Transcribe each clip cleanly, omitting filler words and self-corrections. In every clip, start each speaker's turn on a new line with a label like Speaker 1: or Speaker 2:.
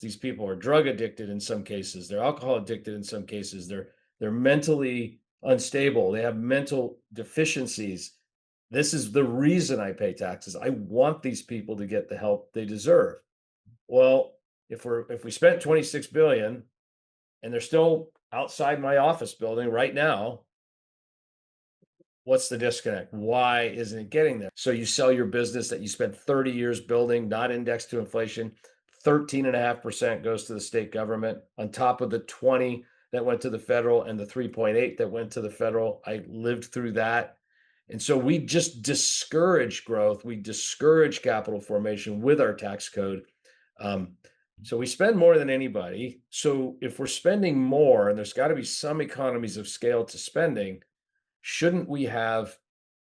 Speaker 1: These people are drug addicted in some cases. They're alcohol addicted in some cases. They're mentally unstable. They have mental deficiencies. This is the reason I pay taxes. I want these people to get the help they deserve. Well, if we spent 26 billion and they're still outside my office building right now, what's the disconnect? Why isn't it getting there? So you sell your business that you spent 30 years building, not indexed to inflation. 13.5% goes to the state government on top of the 20 that went to the federal and the 3.8 that went to the federal. I lived through that. And so we just discourage growth. We discourage capital formation with our tax code. So we spend more than anybody. So if we're spending more, and there's got to be some economies of scale to spending, shouldn't we have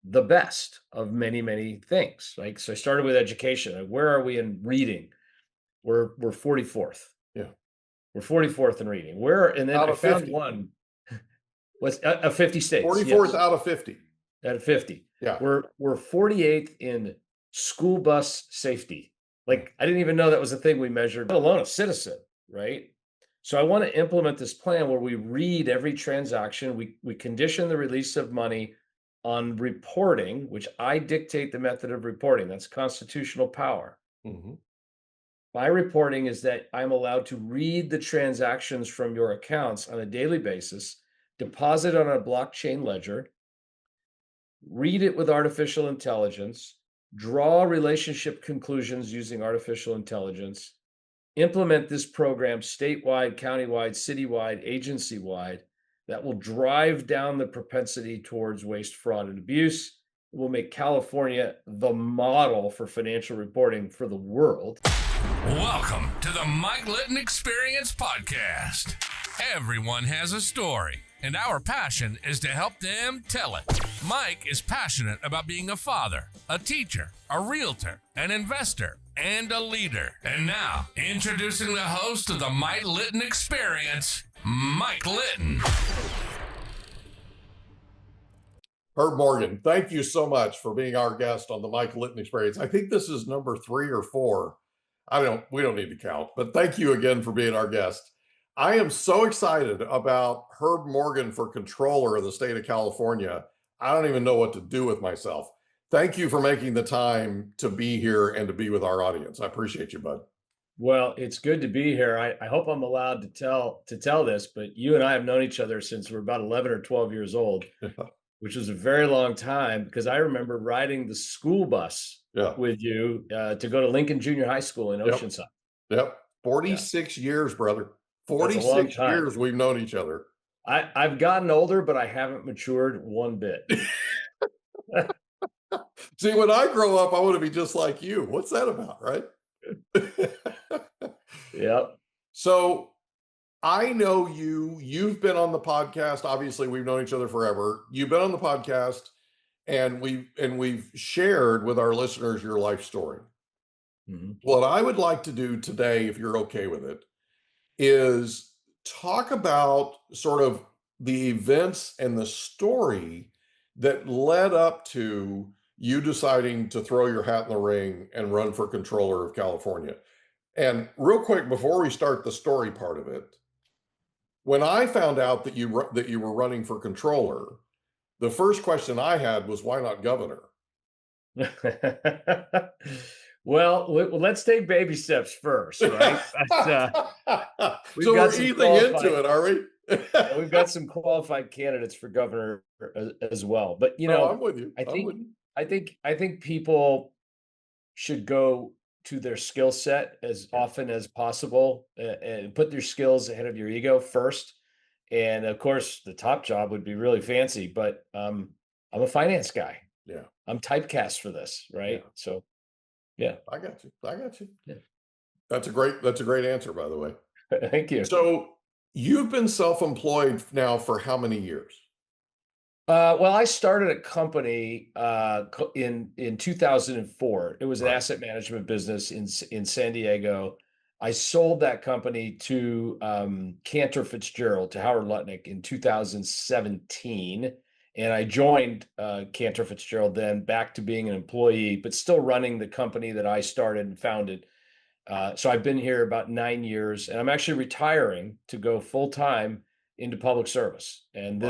Speaker 1: the best of many, many things? Right. So I started with education. Where are we in reading? We're 44th.
Speaker 2: Yeah.
Speaker 1: We're 44th in reading. And then I found
Speaker 2: 50.
Speaker 1: one. What's 50 states?
Speaker 2: 44th out of 50.
Speaker 1: Out of 50.
Speaker 2: Yeah.
Speaker 1: We're 48th in school bus safety. Like, I didn't even know that was a thing we measured, let alone a citizen, right? So I want to implement this plan where we read every transaction. We condition the release of money on reporting, which I dictate the method of reporting. That's constitutional power.
Speaker 2: Mm-hmm.
Speaker 1: My reporting is that I'm allowed to read the transactions from your accounts on a daily basis, deposit on a blockchain ledger, read it with artificial intelligence, draw relationship conclusions using artificial intelligence, implement this program statewide, countywide, citywide, agency-wide that will drive down the propensity towards waste, fraud, and abuse. It will make California the model for financial reporting for the world.
Speaker 3: Welcome to the Mike Litton Experience podcast. Everyone has a story, and our passion is to help them tell it. Mike is passionate about being a father, a teacher, a realtor, an investor, and a leader. And now, introducing the host of the Mike Litton Experience, Mike Litton.
Speaker 2: Herb Morgan, thank you so much for being our guest on the Mike Litton Experience. I think this is number 3 or 4. We don't need to count, but thank you again for being our guest. I am so excited about Herb Morgan for controller of the state of California. I don't even know what to do with myself. Thank you for making the time to be here and to be with our audience. I appreciate you, bud.
Speaker 1: Well, it's good to be here. I hope I'm allowed to tell this, but you and I have known each other since we're about 11 or 12 years old, which was a very long time, because I remember riding the school bus with you to go to Lincoln Junior High School in Oceanside.
Speaker 2: Yep. 46 years, brother. 46 years we've known each other.
Speaker 1: I've gotten older, but I haven't matured one bit.
Speaker 2: See, when I grow up, I want to be just like you. What's that about, right?
Speaker 1: Yep.
Speaker 2: So I know you've been on the podcast. Obviously, we've known each other forever. You've been on the podcast, and we've shared with our listeners your life story. Mm-hmm. What I would like to do today, if you're okay with it, is talk about sort of the events and the story that led up to you deciding to throw your hat in the ring and run for controller of California. And real quick, before we start the story part of it, when I found out that you were running for controller, the first question I had was, why not governor?
Speaker 1: Well, let's take baby steps first, right?
Speaker 2: So we're easing into it, are we?
Speaker 1: We've got some qualified candidates for governor as well. But
Speaker 2: I'm with you.
Speaker 1: I think people should go to their skill set as often as possible and put their skills ahead of your ego first. And of course, the top job would be really fancy, but I'm a finance guy.
Speaker 2: Yeah.
Speaker 1: I'm typecast for this, right? Yeah. So yeah.
Speaker 2: I got you.
Speaker 1: Yeah.
Speaker 2: That's a great answer, by the way.
Speaker 1: Thank you.
Speaker 2: So you've been self-employed now for how many years?
Speaker 1: Well, I started a company in 2004. It was an asset management business in San Diego. I sold that company to Cantor Fitzgerald, to Howard Lutnick in 2017. And I joined Cantor Fitzgerald then, back to being an employee, but still running the company that I started and founded. So I've been here about 9 years, and I'm actually retiring to go full time into public service. And
Speaker 2: Wow.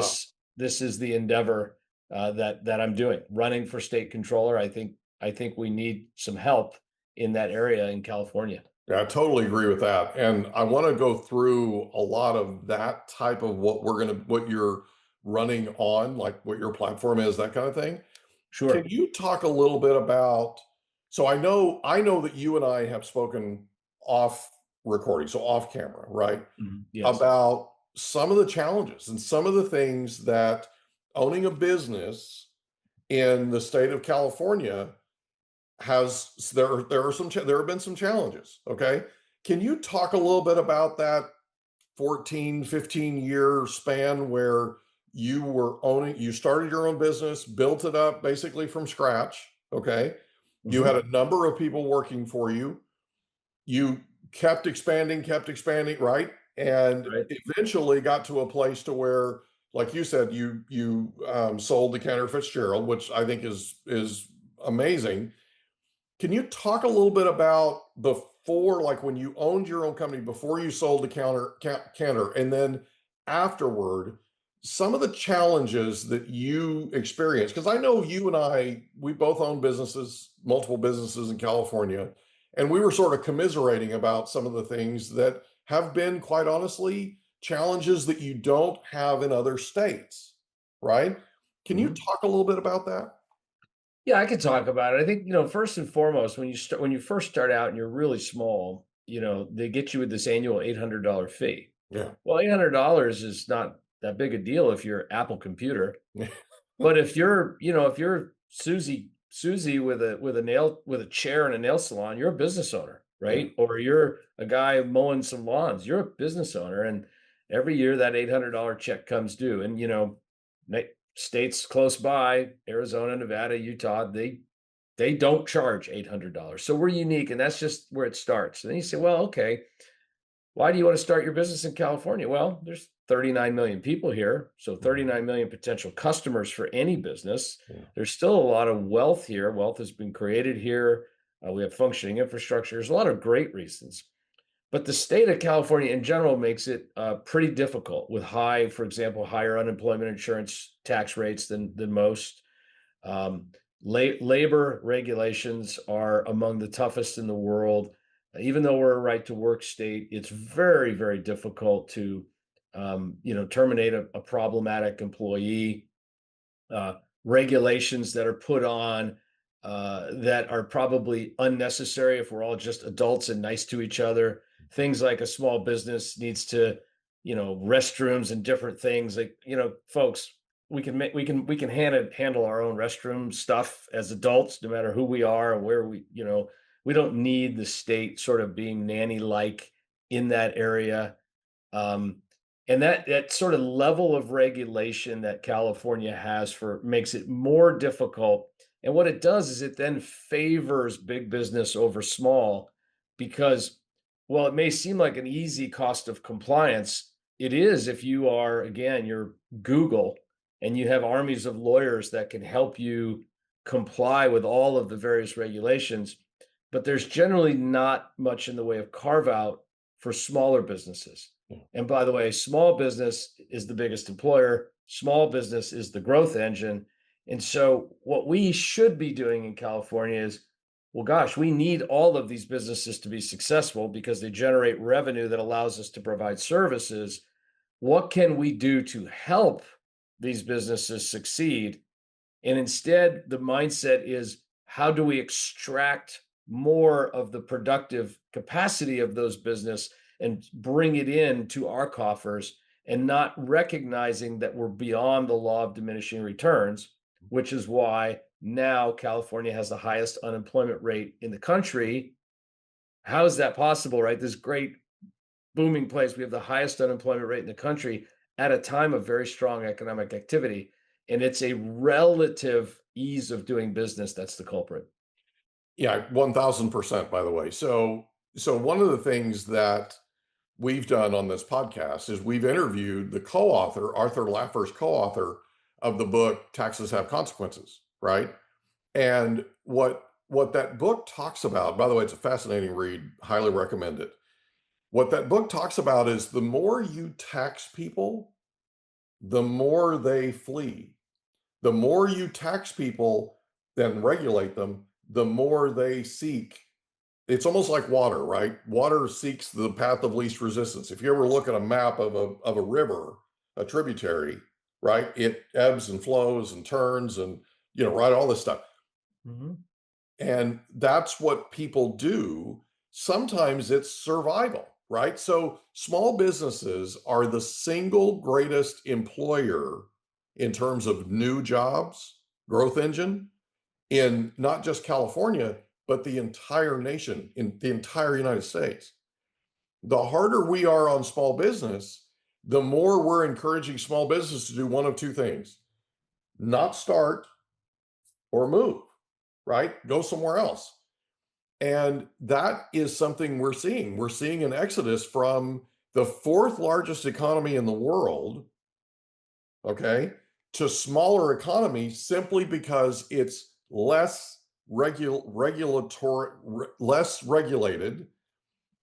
Speaker 1: this is the endeavor that I'm doing, running for state controller. I think we need some help in that area in California.
Speaker 2: Yeah, I totally agree with that. And I want to go through a lot of that type of what you're running on, like what your platform is, that kind of thing. Can
Speaker 1: Sure.
Speaker 2: you talk a little bit about, so I know that you and I have spoken off recording, so off camera, right?
Speaker 1: Yes.
Speaker 2: About some of the challenges and some of the things that owning a business in the state of California there have been some challenges. Okay, can you talk a little bit about that 14-15 year span where you started your own business, built it up basically from scratch? Okay, you had
Speaker 1: Hmm.
Speaker 2: a number of people working for you. You kept expanding, right? And
Speaker 1: Right.
Speaker 2: eventually got to a place to where, like you said, you sold to Cantor Fitzgerald, which I think is amazing. Can you talk a little bit about before, like when you owned your own company, before you sold to Cantor, and then afterward, some of the challenges that you experienced? Because I know you and we both own businesses, multiple businesses in California, and we were sort of commiserating about some of the things that have been, quite honestly, challenges that you don't have in other states, right? Can you
Speaker 1: Hmm.
Speaker 2: talk a little bit about that?
Speaker 1: Yeah, I could talk about it. I think, first and foremost, when you first start out and you're really small, they get you with this annual $800 fee.
Speaker 2: Yeah.
Speaker 1: Well, $800 is not that big a deal if you're Apple Computer. But if you're Susie with a chair in a nail salon, you're a business owner,
Speaker 2: Yeah.
Speaker 1: right? Or you're a guy mowing some lawns, you're a business owner. And every year that $800 check comes due. And ma- states close by, Arizona, Nevada, Utah, they don't charge $800. So we're unique, and that's just where it starts. And then you say, well, okay, why do you want to start your business in California? Well, there's 39 million people here, so
Speaker 2: Mhm.
Speaker 1: 39 million potential customers for any business.
Speaker 2: Yeah.
Speaker 1: There's still a lot of wealth here. Wealth has been created here. We have functioning infrastructure. There's a lot of great reasons. But the state of California in general makes it pretty difficult with for example, higher unemployment insurance tax rates than most. Um, Labor regulations are among the toughest in the world. Even though we're a right to work state, it's very, very difficult to, terminate a problematic employee. uh, Regulations that are put on that are probably unnecessary if we're all just adults and nice to each other. Things like a small business needs to, restrooms and different things. Like, folks, we can handle our own restroom stuff as adults, no matter who we are and where we don't need the state sort of being nanny like in that area. um, and that sort of level of regulation that California has for makes it more difficult. And what it does is it then favors big business over small because, well, it may seem like an easy cost of compliance. It is if you are, again, you're Google and you have armies of lawyers that can help you comply with all of the various regulations. But there's generally not much in the way of carve out for smaller businesses.
Speaker 2: Yeah.
Speaker 1: And by the way, small business is the biggest employer. Small business is the growth engine. And so, what we should be doing in California is, well, gosh, we need all of these businesses to be successful because they generate revenue that allows us to provide services. What can we do to help these businesses succeed? And instead, the mindset is, how do we extract more of the productive capacity of those business and bring it in to our coffers, and not recognizing that we're beyond the law of diminishing returns, which is why now California has the highest unemployment rate in the country. How is that possible, right? This great booming place. We have the highest unemployment rate in the country at a time of very strong economic activity. And it's a relative ease of doing business that's the culprit.
Speaker 2: Yeah, 1000%, by the way. So one of the things that we've done on this podcast is we've interviewed the co-author, Arthur Laffer's co-author of the book Taxes Have Consequences, right? And what that book talks about, by the way, it's a fascinating read, highly recommend it. What that book talks about is the more you tax people, the more they flee. The more you tax people and regulate them, the more they seek. It's almost like water, right? Water seeks the path of least resistance. If you ever look at a map of a river, a tributary, right? It ebbs and flows and turns and, right, all this stuff.
Speaker 1: Mhm.
Speaker 2: And that's what people do. Sometimes it's survival, right? So small businesses are the single greatest employer in terms of new jobs, growth engine in not just California, but the entire nation, in the entire United States. The harder we are on small business, the more we're encouraging small business to do one of two things: not start or move, right? Go somewhere else. And that is something we're seeing. We're seeing an exodus from the fourth largest economy in the world, okay, to smaller economies simply because it's less less regulated,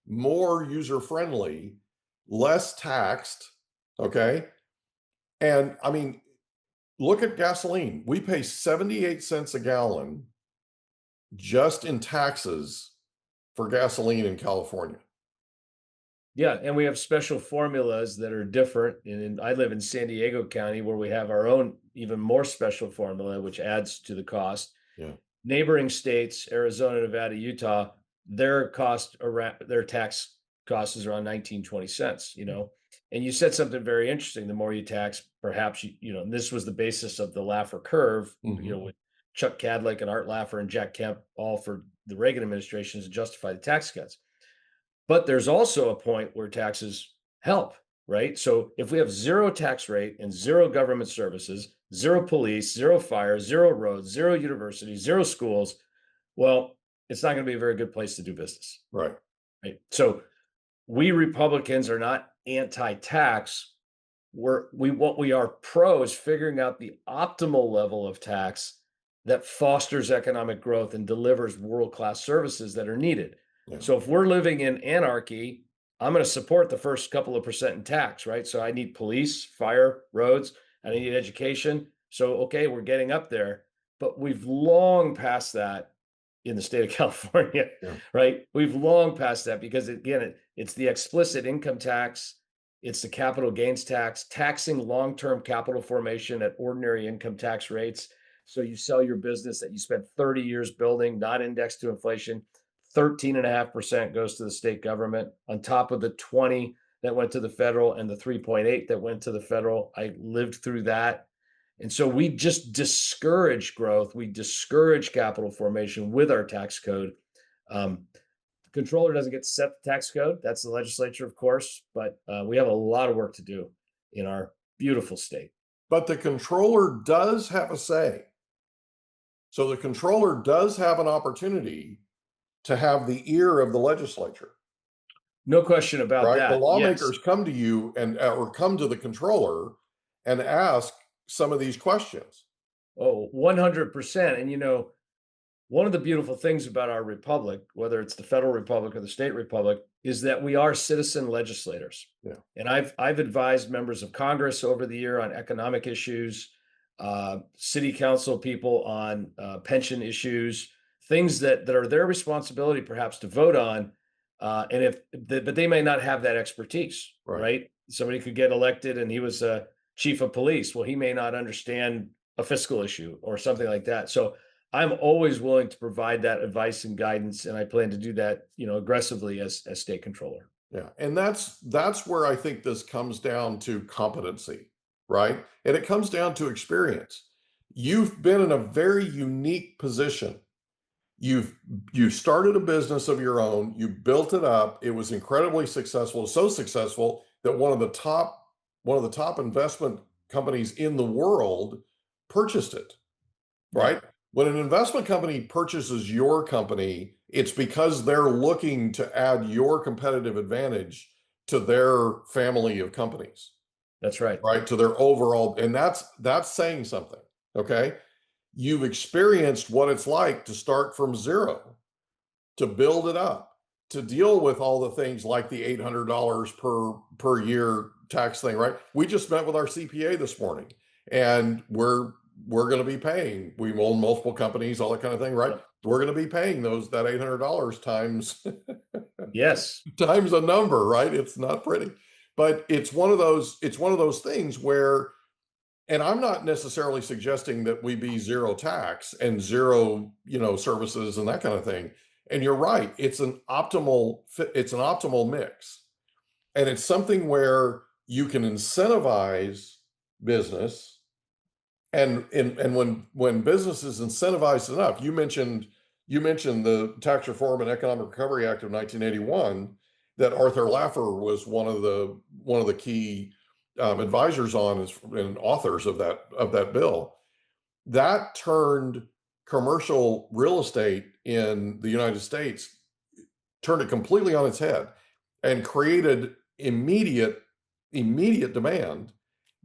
Speaker 2: more user friendly, less taxed, okay? And I mean, look at gasoline. We pay 78 cents a gallon just in taxes for gasoline in California.
Speaker 1: Yeah, and we have special formulas that are different. And I live in San Diego County, where we have our own even more special formula, which adds to the cost.
Speaker 2: Yeah.
Speaker 1: Neighboring states, Arizona, Nevada, Utah, their tax cost is around 19, 20 cents, And you said something very interesting. The more you tax, perhaps and this was the basis of the Laffer curve, with Chuck Cadlick and Art Laffer and Jack Kemp, all for the Reagan administration to justify the tax cuts. But there's also a point where taxes help, right? So if we have zero tax rate and zero government services, zero police, zero fire, zero roads, zero universities, zero schools, well, it's not going to be a very good place to do business.
Speaker 2: Right.
Speaker 1: Right. So we Republicans are not anti-tax. What we are pro is figuring out the optimal level of tax that fosters economic growth and delivers world-class services that are needed.
Speaker 2: Yeah.
Speaker 1: So if we're living in anarchy, I'm going to support the first couple of percent in tax, right? So I need police, fire, roads, and I need education. So, okay, we're getting up there, but we've long passed that in the state of California,
Speaker 2: Yeah.
Speaker 1: right? We've long passed that because, again, it's the explicit income tax, it's the capital gains tax, taxing long-term capital formation at ordinary income tax rates. So you sell your business that you spent 30 years building, not indexed to inflation, 13.5% goes to the state government on top of the 20 that went to the federal and the 3.8 that went to the federal. I lived through that. And so we just discourage growth. We discourage capital formation with our tax code. The controller doesn't get to set the tax code. That's the legislature, of course, but we have a lot of work to do in our beautiful state.
Speaker 2: But the controller does have a say. So the controller does have an opportunity to have the ear of the legislature.
Speaker 1: No question about
Speaker 2: right?
Speaker 1: that.
Speaker 2: The lawmakers
Speaker 1: Yes.
Speaker 2: come to you or come to the controller and ask some of these questions.
Speaker 1: Oh, 100%. And one of the beautiful things about our republic, whether it's the federal republic or the state republic, is that we are citizen legislators.
Speaker 2: Yeah.
Speaker 1: And I've advised members of Congress over the year on economic issues, city council people on pension issues, things that are their responsibility perhaps to vote on. But they may not have that expertise, right? Somebody could get elected and he was a chief of police. Well, he may not understand a fiscal issue or something like that. So I'm always willing to provide that advice and guidance, and I plan to do that, aggressively as state controller.
Speaker 2: Yeah, and that's where I think this comes down to competency, right? And it comes down to experience. You've been in a very unique position. You started a business of your own. You built it up. It was incredibly successful, so successful that one of the top investment companies in the world purchased it, right? Yeah. When an investment company purchases your company, it's because they're looking to add your competitive advantage to their family of companies.
Speaker 1: That's right.
Speaker 2: Right, to their overall, and that's saying something, okay? you've experienced what it's like to start from zero, to build it up, to deal with all the things like the $800 per year tax thing, right? We just met with our CPA this morning, and we're going to be paying. We own multiple companies, all that kind of thing, right? We're going to be paying that $800 times
Speaker 1: Yes.
Speaker 2: times a number, right? It's not pretty, but it's one of those things where, and I'm not necessarily suggesting that we be zero tax and zero, services and that kind of thing. And you're right, it's an optimal mix. And it's something where you can incentivize business, and when business is incentivized enough, you mentioned the Tax Reform and Economic Recovery Act of 1981 that Arthur Laffer was one of the key advisors on and authors of that bill. That turned commercial real estate in the United States, turned it completely on its head, and created immediate demand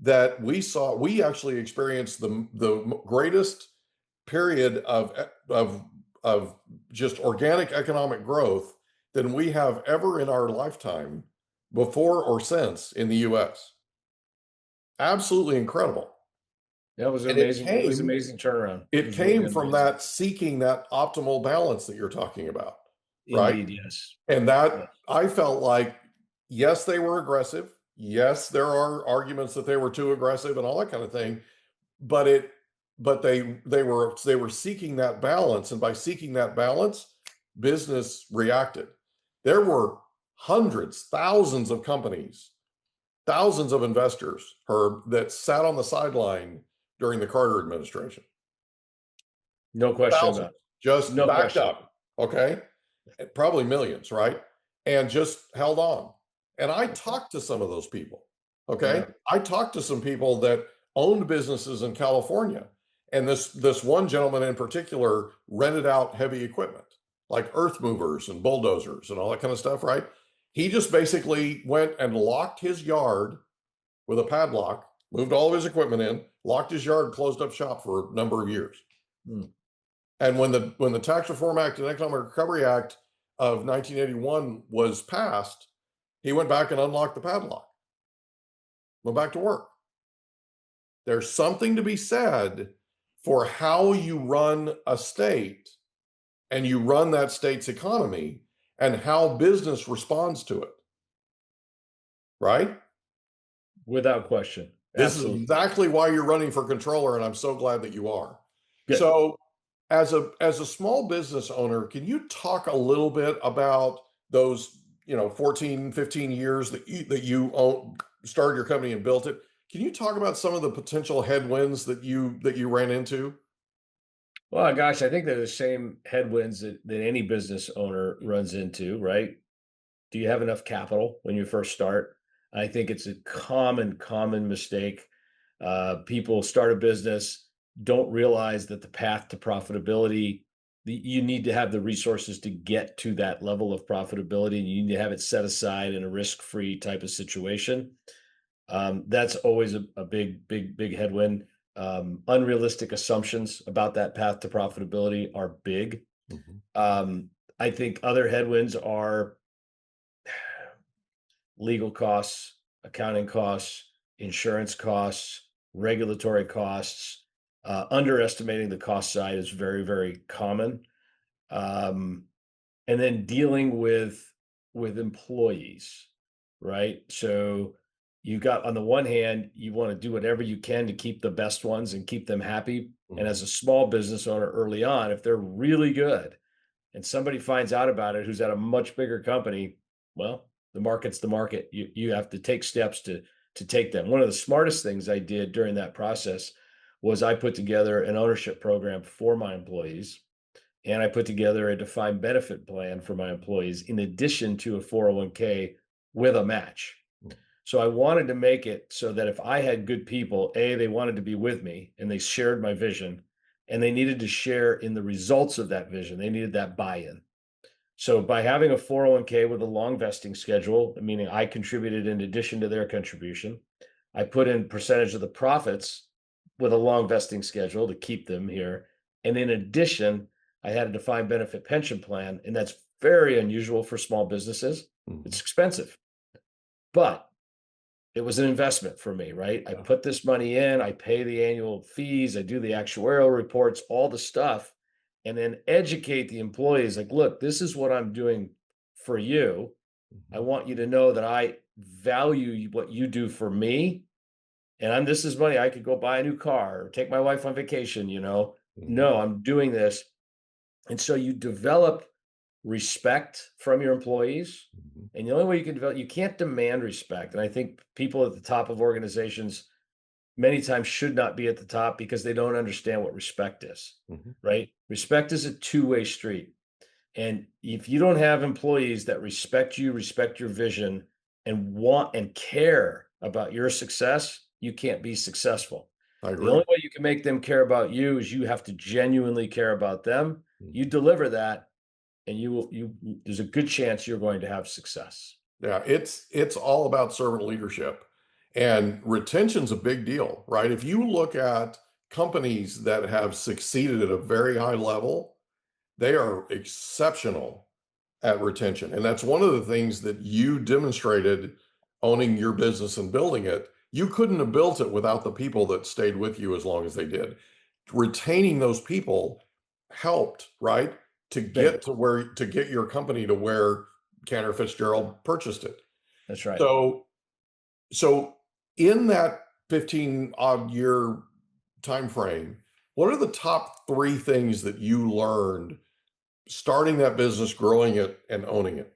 Speaker 2: that we saw. We actually experienced the greatest period of just organic economic growth than we have ever in our lifetime, before or since, in the US. Absolutely incredible.
Speaker 1: That was amazing. It was amazing turnaround.
Speaker 2: It came from that, seeking that optimal balance that you're talking about, right?
Speaker 1: Indeed, yes.
Speaker 2: And that, I felt like, yes, they were aggressive. Yes, there are arguments that they were too aggressive and all that kind of thing, but they were seeking that balance, and by seeking that balance, business reacted. There were hundreds, thousands of companies, thousands of investors, Herb, that sat on the sideline during the Carter administration.
Speaker 1: No question about it.
Speaker 2: Just backed up, okay? Probably millions, right? And just held on. And I talked to some of those people, okay? Yeah. I talked to some people that owned businesses in California. And this one gentleman in particular rented out heavy equipment, like earth movers and bulldozers and all that kind of stuff, right? He just basically went and locked his yard with a padlock, moved all of his equipment in, locked his yard, closed up shop for a number of years. And when the Tax Reform Act and Economic Recovery Act of 1981 was passed, he went back and unlocked the padlock, went back to work. There's something to be said for how you run a state, and you run that state's economy, and how business responds to it. Right?
Speaker 1: Without question.
Speaker 2: This is exactly why you're running for controller, and I'm so glad that you are.
Speaker 1: Good.
Speaker 2: So as a small business owner, can you talk a little bit about those, 14, 15 years that you started your company and built it? Can you talk about some of the potential headwinds that you ran into?
Speaker 1: Well, gosh, I think they're the same headwinds that any business owner runs into, right? Do you have enough capital when you first start? I think it's a common mistake. People start a business, don't realize that the path to profitability, you need to have the resources to get to that level of profitability, and you need to have it set aside in a risk-free type of situation. That's always a big headwind. Unrealistic assumptions about that path to profitability are big. Mm-hmm. I think other headwinds are legal costs, accounting costs, insurance costs, regulatory costs. Underestimating the cost side is very, very common. And then dealing with employees, right? So you got, on the one hand, you want to do whatever you can to keep the best ones and keep them happy. Mm-hmm. And as a small business owner early on, if they're really good and somebody finds out about it who's at a much bigger company, well, the market's the market. You have to take steps to take them. One of the smartest things I did during that process was I put together an ownership program for my employees, and I put together a defined benefit plan for my employees in addition to a 401k with a match. So I wanted to make it so that if I had good people, they wanted to be with me and they shared my vision, and they needed to share in the results of that vision. They needed that buy-in. So by having a 401k with a long vesting schedule, meaning I contributed in addition to their contribution, I put in percentage of the profits with a long vesting schedule to keep them here. And in addition, I had a defined benefit pension plan, and that's very unusual for small businesses. It's expensive, but it was an investment for me, right? I put this money in, I pay the annual fees, I do the actuarial reports, all the stuff, and then educate the employees like, look, this is what I'm doing for you. I want you to know that I value what you do for me. And this is money I could go buy a new car or take my wife on vacation, No, I'm doing this. And so you develop respect from your employees. And the only way you can develop, you can't demand respect. And I think people at the top of organizations many times should not be at the top because they don't understand what respect is, right? Respect is a two-way street. And if you don't have employees that respect you, respect your vision, and want and care about your success, you can't be successful.
Speaker 2: I agree.
Speaker 1: The only way you can make them care about you is you have to genuinely care about them. You deliver that, and there's a good chance you're going to have success.
Speaker 2: Yeah, it's all about servant leadership, and retention's a big deal, right? If you look at companies that have succeeded at a very high level, they are exceptional at retention. And that's one of the things that you demonstrated owning your business and building it. You couldn't have built it without the people that stayed with you as long as they did. Retaining those people helped, right? To get your company to where Cantor Fitzgerald purchased it.
Speaker 1: That's right.
Speaker 2: So in that 15 odd year time frame, what are the top 3 things that you learned starting that business, growing it, and owning it?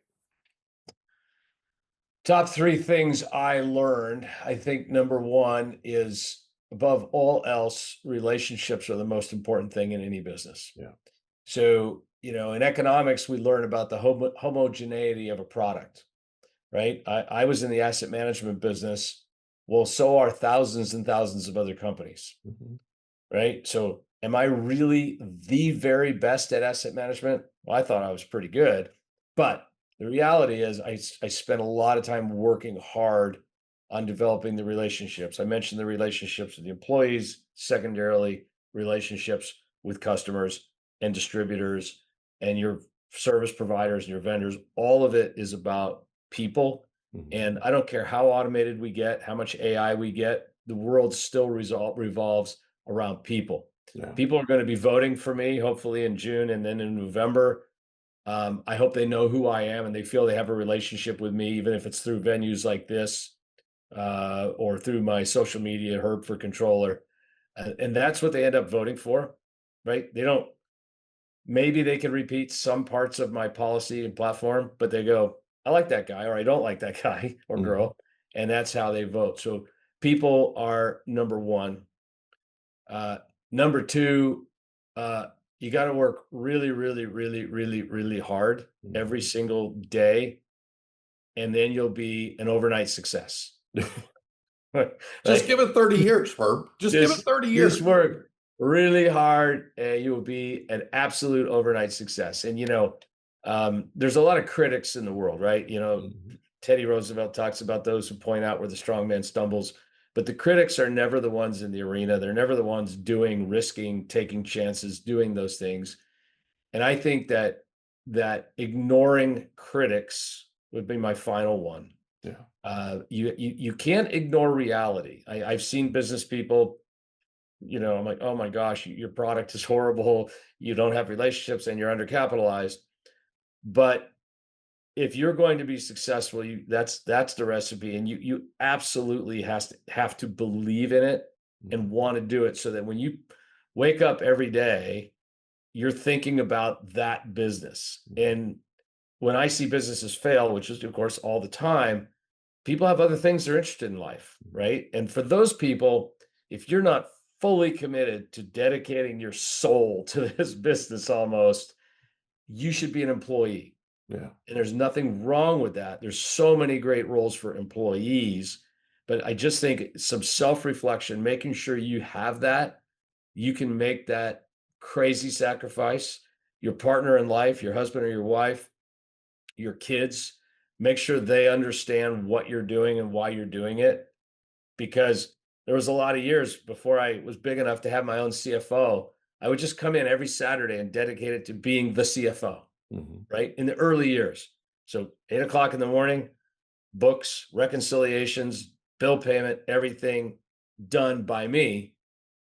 Speaker 1: Top 3 things I learned. I think number 1 is, above all else, relationships are the most important thing in any business.
Speaker 2: Yeah.
Speaker 1: So, in economics, we learn about the homogeneity of a product, right? I was in the asset management business. Well, so are thousands and thousands of other companies, right? So am I really the very best at asset management? Well, I thought I was pretty good, but the reality is I spent a lot of time working hard on developing the relationships. I mentioned the relationships with the employees, secondarily, relationships with customers and distributors and your service providers and your vendors. All of it is about people. And I don't care how automated we get, how much AI we get, the world still revolves around people.
Speaker 2: Yeah.
Speaker 1: People are going to be voting for me, hopefully in June and then in November. I hope they know who I am and they feel they have a relationship with me, even if it's through venues like this or through my social media, Herb for Controller. And that's what they end up voting for, right? Maybe they can repeat some parts of my policy and platform, but they go, I like that guy, or I don't like that guy or girl. And that's how they vote. So people are number 1. Number 2, you got to work really, really, really, really, really hard every single day. And then you'll be an overnight success.
Speaker 2: Just give it 30 years, Herb. Just give it 30 years.
Speaker 1: Just work really hard and you will be an absolute overnight success. And, there's a lot of critics in the world, right? Teddy Roosevelt talks about those who point out where the strong man stumbles, but the critics are never the ones in the arena. They're never the ones doing, risking, taking chances, doing those things. And I think that ignoring critics would be my final one.
Speaker 2: Yeah.
Speaker 1: You can't ignore reality. I've seen business people, I'm like, oh my gosh, your product is horrible. You don't have relationships and you're undercapitalized. But if you're going to be successful, that's the recipe. And you absolutely have to believe in it and want to do it so that when you wake up every day, you're thinking about that business. And when I see businesses fail, which is of course all the time, people have other things they're interested in life, right? And for those people, if you're not fully committed to dedicating your soul to this business almost, you should be an employee.
Speaker 2: Yeah.
Speaker 1: And there's nothing wrong with that. There's so many great roles for employees, but I just think some self-reflection, making sure you have that, you can make that crazy sacrifice. Your partner in life, your husband or your wife, your kids, make sure they understand what you're doing and why you're doing it. Because there was a lot of years before I was big enough to have my own CFO. I would just come in every Saturday and dedicate it to being the CFO, right? In the early years. So 8 o'clock in the morning, books, reconciliations, bill payment, everything done by me.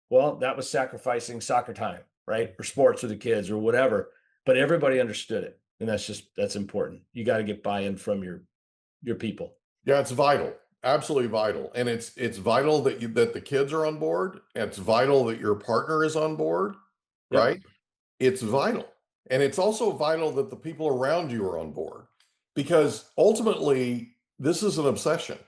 Speaker 1: Well, that was sacrificing soccer time, right? Or sports with the kids or whatever. But everybody understood it. And that's important. You got to get buy-in from your people.
Speaker 2: Yeah, it's vital. Absolutely vital. And it's vital that the kids are on board. It's vital that your partner is on board,
Speaker 1: Yep.
Speaker 2: right? It's vital. And it's also vital that the people around you are on board, because ultimately this is an obsession.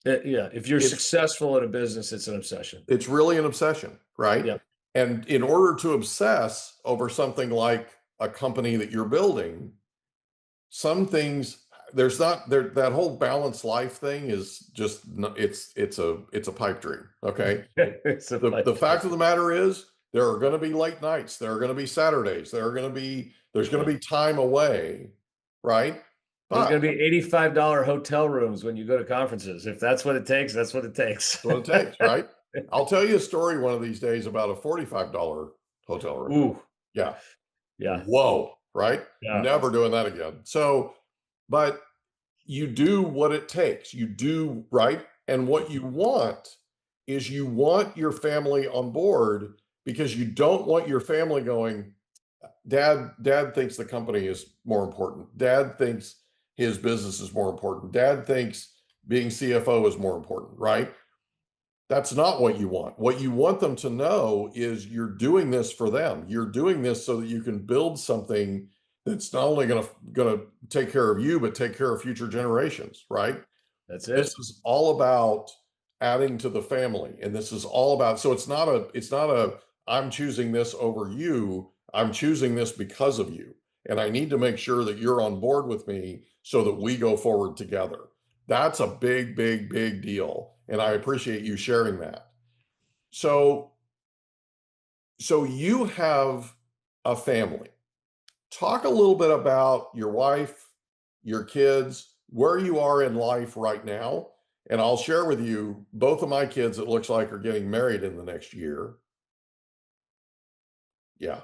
Speaker 1: Yeah. If you're successful in a business, it's an obsession.
Speaker 2: It's really an obsession, right?
Speaker 1: Yeah.
Speaker 2: And in order to obsess over something like a company that you're building, some things there's not there that whole balanced life thing is just it's a pipe dream. Okay. The fact of the matter is there are going to be late nights, there are going to be Saturdays, there's going to be time away, right?
Speaker 1: There's going to be $85 hotel rooms when you go to conferences. If that's what it takes, that's what it takes.
Speaker 2: That's what it takes, right? I'll tell you a story one of these days about a $45 hotel room.
Speaker 1: Ooh.
Speaker 2: Yeah.
Speaker 1: Yeah.
Speaker 2: Whoa. Right.
Speaker 1: Yeah.
Speaker 2: Never doing that again. So, but you do what it takes. You do, right. And what you want is you want your family on board, because you don't want your family going, dad thinks the company is more important. Dad thinks his business is more important. Dad thinks being CFO is more important, right? That's not what you want. What you want them to know is you're doing this for them. You're doing this so that you can build something that's not only going to take care of you, but take care of future generations, right?
Speaker 1: That's it.
Speaker 2: This is all about adding to the family. And this is all about, so it's not a, I'm choosing this over you. I'm choosing this because of you. And I need to make sure that you're on board with me so that we go forward together. That's a big, big, big deal. And I appreciate you sharing that. So you have a family. Talk a little bit about your wife, your kids, where you are in life right now. And I'll share with you, both of my kids, it looks like, are getting married in the next year. Yeah.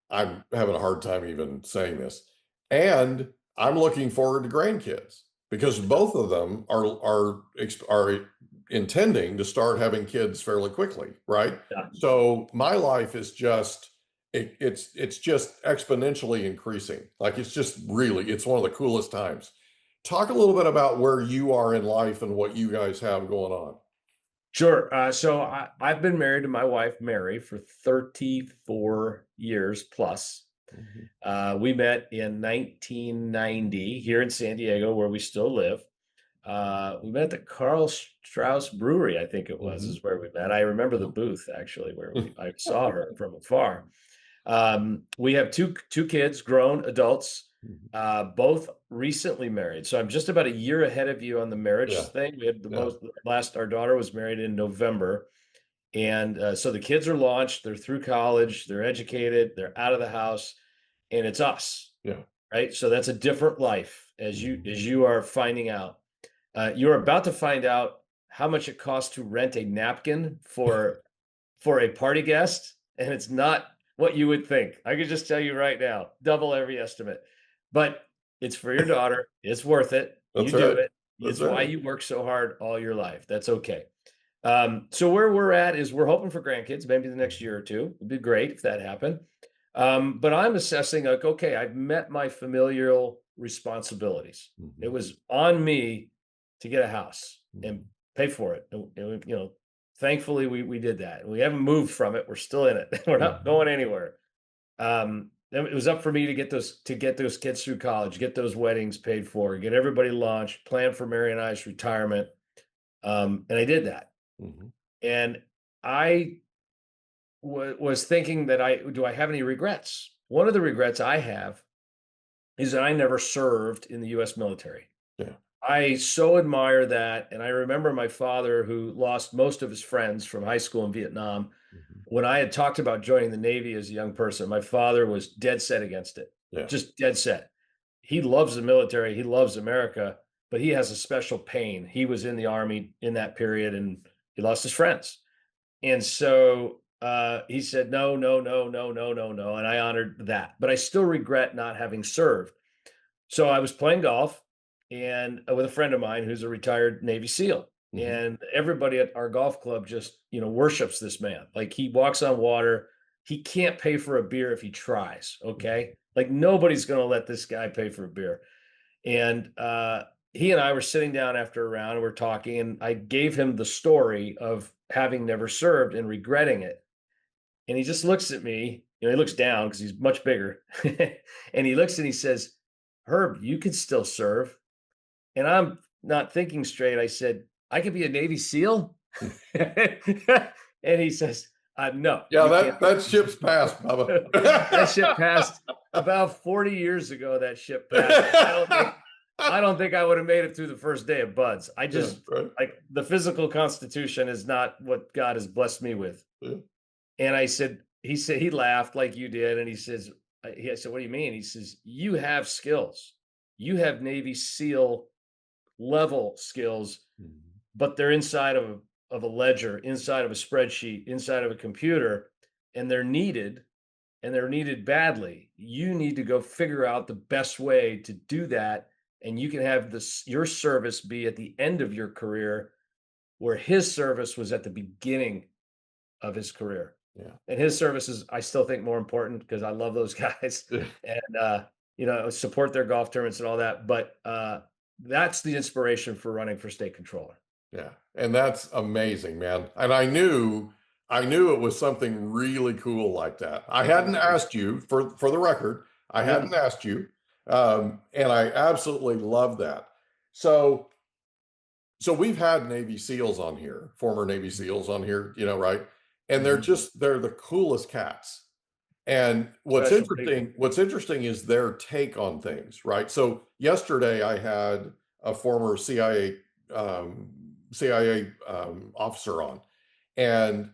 Speaker 2: I'm having a hard time even saying this. And I'm looking forward to grandkids, because both of them are intending to start having kids fairly quickly, right?
Speaker 1: Yeah.
Speaker 2: So my life is just it's just exponentially increasing. Like it's one of the coolest times. Talk a little bit about where you are in life and what you guys have going on.
Speaker 1: Sure. So I've been married to my wife, Mary, for 34 years plus. We met in 1990 here in San Diego, where we still live. We met at the Carl Strauss Brewery, I think it was, is where we met. I remember the booth, actually, where I saw her from afar. We have two kids, grown adults, both recently married. So I'm just about a year ahead of you on the marriage thing. We had our daughter was married in November. And so the kids are launched, they're through college, they're educated, they're out of the house, and it's us.
Speaker 2: Yeah.
Speaker 1: Right. So that's a different life, as you are finding out. You're about to find out how much it costs to rent a napkin for a party guest, and it's not what you would think. I could just tell you right now, double every estimate. But it's for your daughter. It's worth it.
Speaker 2: That's
Speaker 1: you
Speaker 2: right.
Speaker 1: do it. It's why you work so hard all your life. That's okay. So where we're at is we're hoping for grandkids, maybe the next year or two. It'd be great if that happened. But I'm assessing, like, okay, I've met my familial responsibilities. It was on me to get a house and pay for it. And, thankfully we did that. We haven't moved from it. We're still in it. We're not going anywhere. It was up for me to get those kids through college, get those weddings paid for, get everybody launched, plan for Mary and I's retirement. And I did that. And I was thinking that do I have any regrets? One of the regrets I have is that I never served in the U.S. military.
Speaker 2: Yeah.
Speaker 1: I so admire that. And I remember my father, who lost most of his friends from high school in Vietnam. When I had talked about joining the Navy as a young person, my father was dead set against it.
Speaker 2: Yeah.
Speaker 1: Just dead set. He loves the military. He loves America. but he has a special pain. He was in the Army in that period and he lost his friends. And so he said, no, no, no, no, no, no, no. And I honored that. But I still regret not having served. So I was playing golf and with a friend of mine who's a retired Navy SEAL. And everybody at our golf club just, worships this man. Like he walks on water. He can't pay for a beer if he tries. Okay. Like nobody's going to let this guy pay for a beer. And he and I were sitting down after a round and we're talking, and I gave him the story of having never served and regretting it. And he just looks at me, he looks down because he's much bigger. And he looks and he says, Herb, you can still serve. And I'm not thinking straight. I said, I could be a Navy SEAL. And he says, no.
Speaker 2: Yeah, that ship's passed, Bubba.
Speaker 1: That ship passed about 40 years ago. That ship passed. I don't think I would have made it through the first day of buds. I just like the physical constitution is not what God has blessed me with. Yeah. And he laughed like you did. And I said, what do you mean? He says, you have skills. You have Navy SEAL level skills, but they're inside of a ledger, inside of a spreadsheet, inside of a computer, and they're needed badly. You need to go figure out the best way to do that. And you can have your service be at the end of your career, where his service was at the beginning of his career. Yeah. And his service is, I still think, more important because I love those guys and, support their golf tournaments and all that. But that's the inspiration for running for state controller.
Speaker 2: Yeah. And that's amazing, man. And I knew it was something really cool like that. I hadn't asked you for the record. I hadn't asked you. And I absolutely love that. So we've had Navy SEALs on here, former Navy SEAls on here, right? And they're the coolest cats. And what's interesting is their take on things, right? So yesterday I had a former CIA officer on, and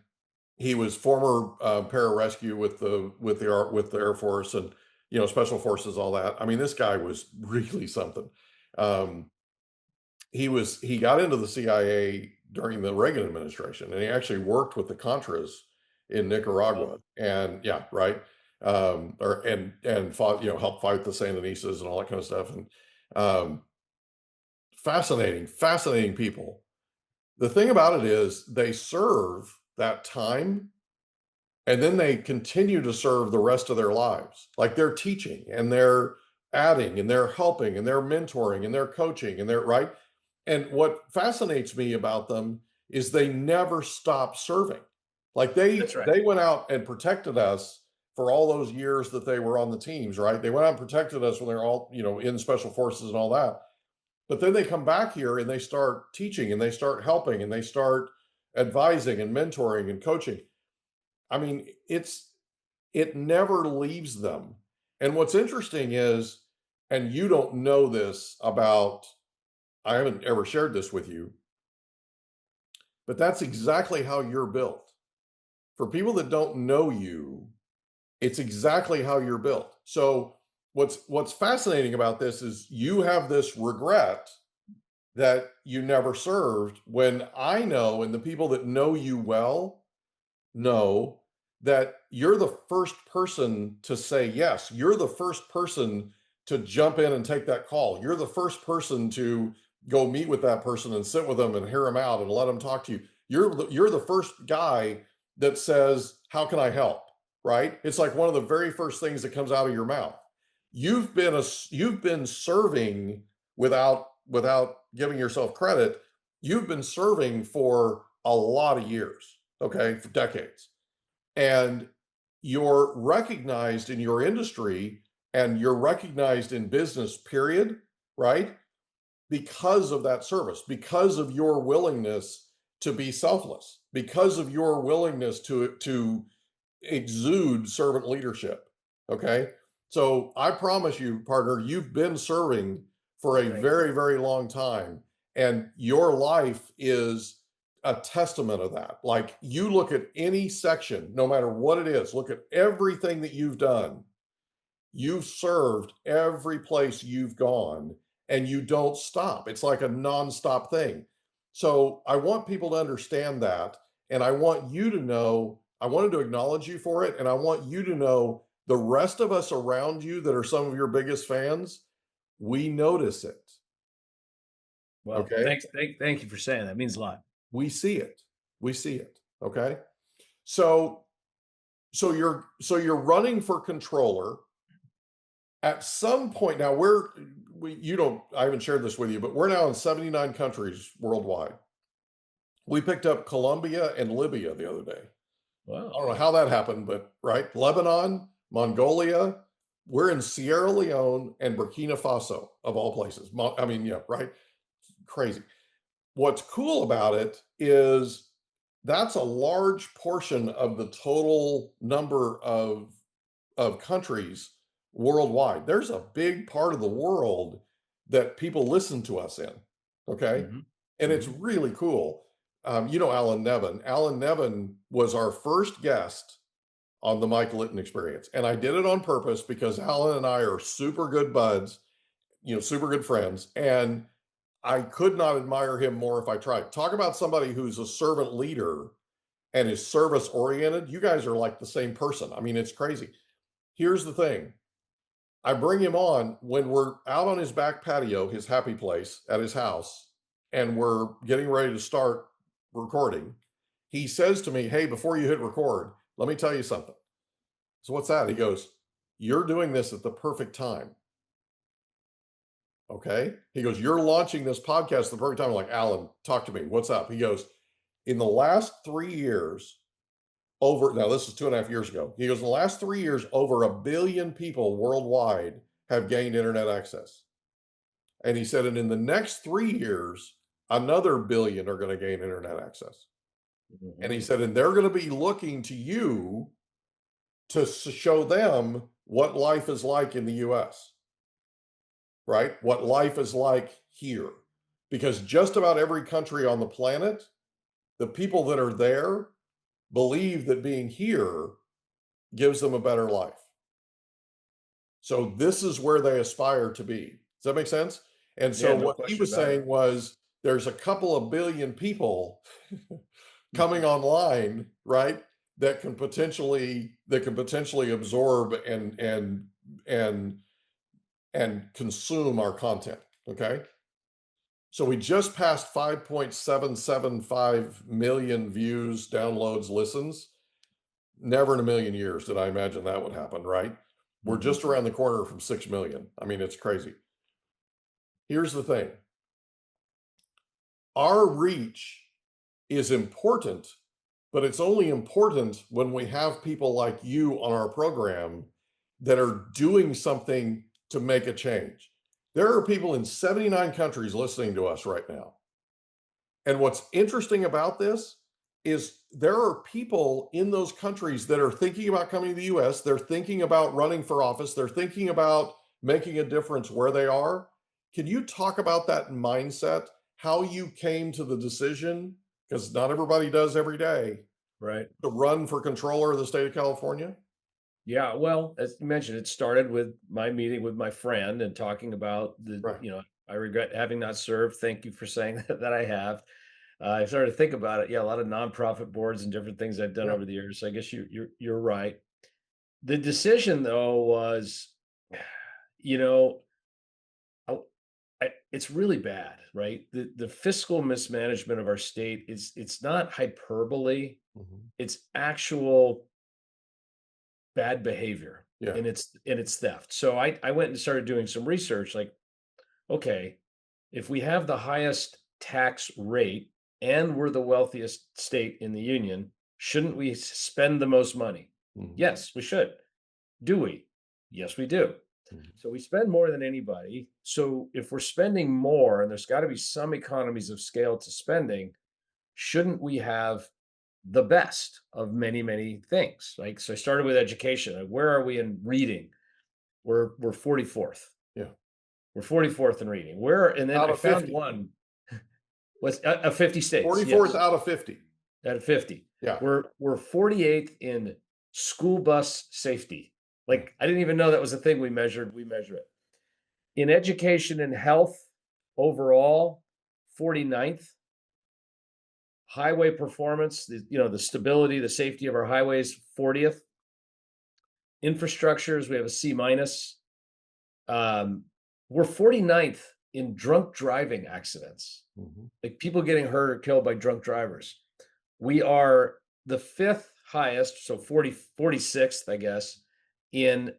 Speaker 2: he was former pararescue with the Air Force and special forces, all that. I mean, this guy was really something. He got into the CIA during the Reagan administration, and he actually worked with the Contras in Nicaragua, and and fought, helped fight the Sandinistas and all that kind of stuff. And fascinating people. The thing about it is they serve that time, and then they continue to serve the rest of their lives. Like they're teaching and they're adding and they're helping and they're mentoring and they're coaching and they're right. And what fascinates me about them is they never stop serving. Like they went out and protected us for all those years that they were on the teams, right? They went out and protected us when they're all, in special forces and all that. But then they come back here and they start teaching and they start helping and they start advising and mentoring and coaching. I mean, it never leaves them. And what's interesting is, and you don't know this about, I haven't ever shared this with you, but that's exactly how you're built. For people that don't know you, it's exactly how you're built. So what's fascinating about this is you have this regret that you never served, when I know, and the people that know you well know, that you're the first person to say yes. You're the first person to jump in and take that call. You're the first person to go meet with that person and sit with them and hear them out and let them talk to you. You're the first guy that says, how can I help? Right? It's like one of the very first things that comes out of your mouth. You've been serving without giving yourself credit. You've been serving for a lot of years, okay, for decades. And you're recognized in your industry and you're recognized in business, period, right? Because of that service, because of your willingness to be selfless, because of your willingness to exude servant leadership, okay? So I promise you, partner, you've been serving for a very, very long time, and your life is a testament of that. Like, you look at any section, no matter what it is, look at everything that you've done. You've served every place you've gone, and you don't stop. It's like a nonstop thing. So I want people to understand that. And I want you to know, I wanted to acknowledge you for it. And I want you to know the rest of us around you that are some of your biggest fans, we notice it.
Speaker 1: Well,
Speaker 2: Okay.
Speaker 1: thank you for saying that. It means a lot.
Speaker 2: We see it. We see it. Okay. So you're running for controller. At some point now, I haven't shared this with you, but we're now in 79 countries worldwide. We picked up Colombia and Libya the other day.
Speaker 1: Wow.
Speaker 2: I don't know how that happened, but right, Lebanon, Mongolia, we're in Sierra Leone and Burkina Faso of all places. I mean, yeah, right, crazy. What's cool about it is that's a large portion of the total number of countries worldwide. There's a big part of the world that people listen to us in. Okay.
Speaker 1: Mhm.
Speaker 2: And it's really cool. You know, Alan Nevin. Alan Nevin was our first guest on the Mike Litton Experience. And I did it on purpose because Alan and I are super good buds, you know, super good friends. And I could not admire him more if I tried. Talk about somebody who's a servant leader and is service oriented. You guys are like the same person. I mean, it's crazy. Here's the thing. I bring him on when we're out on his back patio, his happy place at his house, and we're getting ready to start recording. He says to me, "Hey, before you hit record, let me tell you something." So what's that? He goes, "You're doing this at the perfect time." Okay. He goes, "You're launching this podcast at the perfect time." I'm like, "Alan, talk to me. What's up?" He goes, "In the last 3 years, now this is 2.5 years ago. He goes, in the last 3 years, over 1 billion people worldwide have gained internet access." And he said, and in the next 3 years, another 1 billion are going to gain internet access. And he said, and they're going to be looking to you to show them what life is like in the US, right? What life is like here. Because just about every country on the planet, the people that are there believe that being here gives them a better life. So this is where they aspire to be. Does that make sense? And so
Speaker 1: Yeah, no
Speaker 2: what he
Speaker 1: question
Speaker 2: was
Speaker 1: about it.
Speaker 2: saying was there's a couple of billion people coming online, right? That can potentially absorb and consume our content. Okay. So we just passed 5.775 million views, downloads, listens. Never in a million years did I imagine that would happen, right? We're just around the corner from 6 million. I mean, it's crazy. Here's the thing. Our reach is important, but it's only important when we have people like you on our program that are doing something to make a change. There are people in 79 countries listening to us right now. And what's interesting about this is there are people in those countries that are thinking about coming to the US. They're thinking about running for office. They're thinking about making a difference where they are. Can you talk about that mindset, how you came to the decision, because not everybody does every day,
Speaker 1: Right.
Speaker 2: to run for controller of the state of California?
Speaker 1: Yeah, well, as you mentioned, it started with my meeting with my friend and talking about
Speaker 2: Right.
Speaker 1: I regret having not served. Thank you for saying that I have. I started to think about it. Yeah, a lot of nonprofit boards and different things I've done
Speaker 2: Yeah.
Speaker 1: over the years. So I guess you're right. The decision though was, you know, I, it's really bad, right? The fiscal mismanagement of our state it's not hyperbole.
Speaker 2: Mhm.
Speaker 1: It's actual bad behavior,
Speaker 2: Yeah.
Speaker 1: and it's theft. So I went and started doing some research. Like, okay, if we have the highest tax rate and we're the wealthiest state in the union, shouldn't we spend the most money?
Speaker 2: Mhm.
Speaker 1: Yes, we should. Do we? Yes, we do.
Speaker 2: Mhm.
Speaker 1: So we spend more than anybody. So if we're spending more, and there's got to be some economies of scale to spending, shouldn't we have the best of many, many things? Like, so I started with education. Like, where are we in reading? We're 44th.
Speaker 2: Yeah.
Speaker 1: We're 44th in reading. Where, and then
Speaker 2: Out
Speaker 1: I
Speaker 2: of
Speaker 1: found
Speaker 2: 50.
Speaker 1: one was 50 states.
Speaker 2: 44th
Speaker 1: Yes,
Speaker 2: out of 50.
Speaker 1: out of 50.
Speaker 2: Yeah.
Speaker 1: We're 48th in school bus safety.
Speaker 2: Yeah.
Speaker 1: Like, I didn't even know that was a thing we measured. We measure it. In education and health overall, 49th. Highway performance, the stability, the safety of our highways, 40th. Infrastructures, we have a C minus. We're 49th in drunk driving accidents, like people getting hurt or killed by drunk drivers. We are the fifth highest, so 46th, I guess, in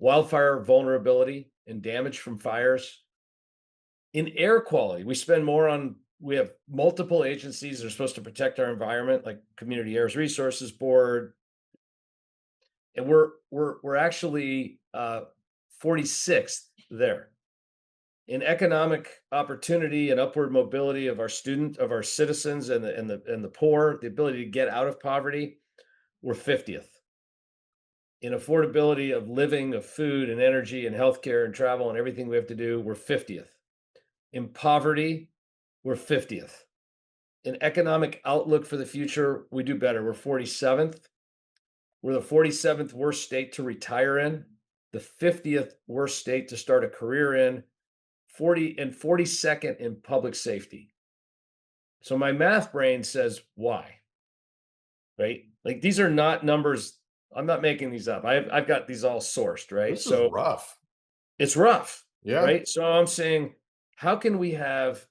Speaker 1: wildfire vulnerability and damage from fires. In air quality, we have multiple agencies that are supposed to protect our environment, like Community Air Resources Board, and we're actually 46th there. In economic opportunity and upward mobility of our citizens and the poor, the ability to get out of poverty, we're 50th. In affordability of living, of food and energy and healthcare and travel and everything we have to do, we're 50th. In poverty, we're 50th. In economic outlook for the future, we do better. We're 47th. We're the 47th worst state to retire in, the 50th worst state to start a career in, 42nd in public safety. So my math brain says, why? Right? Like, these are not numbers. I'm not making these up. I've got these all sourced, right?
Speaker 2: This is rough.
Speaker 1: It's rough.
Speaker 2: Yeah.
Speaker 1: Right. So I'm saying, how can we have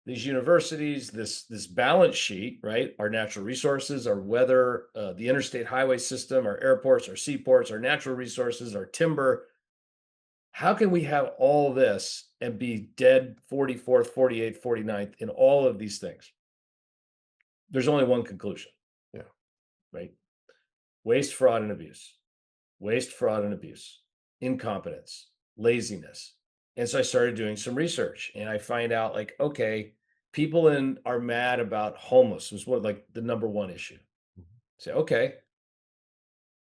Speaker 1: these universities, this balance sheet, right? Our natural resources, our weather, the interstate highway system, our airports, our seaports, our natural resources, our timber. How can we have all this and be dead 44th, 48th, 49th in all of these things? There's only one conclusion.
Speaker 2: Yeah.
Speaker 1: Right. Waste, fraud, and abuse. Waste, fraud, and abuse. Incompetence, laziness. And so I started doing some research, and I find out, like, okay, people are mad about homeless was the number one issue. Say, okay,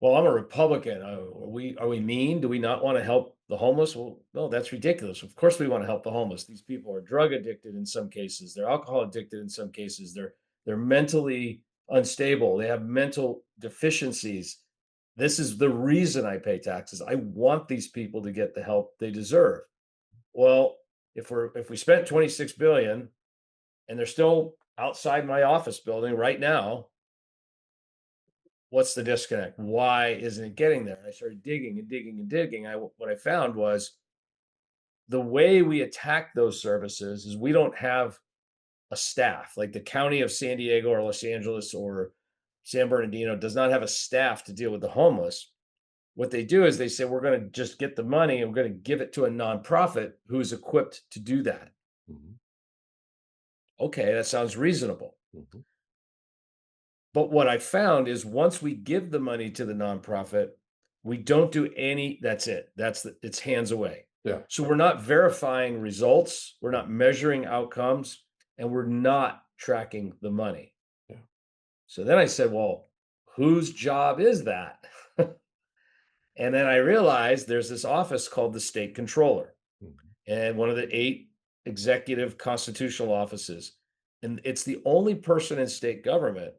Speaker 1: well, I'm a Republican. Are we mean? Do we not want to help the homeless? Well, no, that's ridiculous. Of course we want to help the homeless. These people are drug addicted in some cases. They're alcohol addicted in some cases. They're mentally unstable. They have mental deficiencies. This is the reason I pay taxes. I want these people to get the help they deserve. Well, if we spent 26 billion and they're still outside my office building right now, what's the disconnect? Why isn't it getting there? I started digging and digging and digging. What I found was the way we attack those services is we don't have a staff. Like the county of San Diego or Los Angeles or San Bernardino does not have a staff to deal with the homeless. What they do is they say, we're going to just get the money and we're going to give it to a nonprofit who is equipped to do that. Okay, that sounds reasonable. But what I found is once we give the money to the nonprofit, we don't do that's it. It's hands away.
Speaker 2: Yeah.
Speaker 1: So we're not verifying results, we're not measuring outcomes, and we're not tracking the money.
Speaker 2: Yeah.
Speaker 1: So then I said, well, whose job is that? And then I realized there's this office called the state controller, and one of the 8 executive constitutional offices. And it's the only person in state government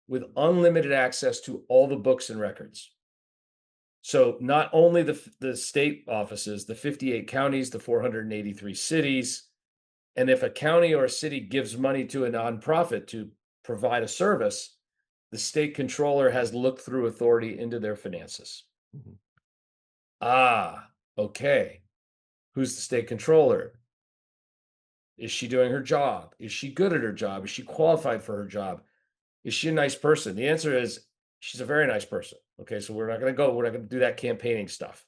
Speaker 1: with unlimited access to all the books and records. So not only the state offices, the 58 counties, the 483 cities, and if a county or a city gives money to a nonprofit to provide a service, the state controller has looked through authority into their finances. Okay. Who's the state controller? Is she doing her job? Is she good at her job? Is she qualified for her job? Is she a nice person? The answer is she's a very nice person. Okay, so we're not going to do that campaigning stuff.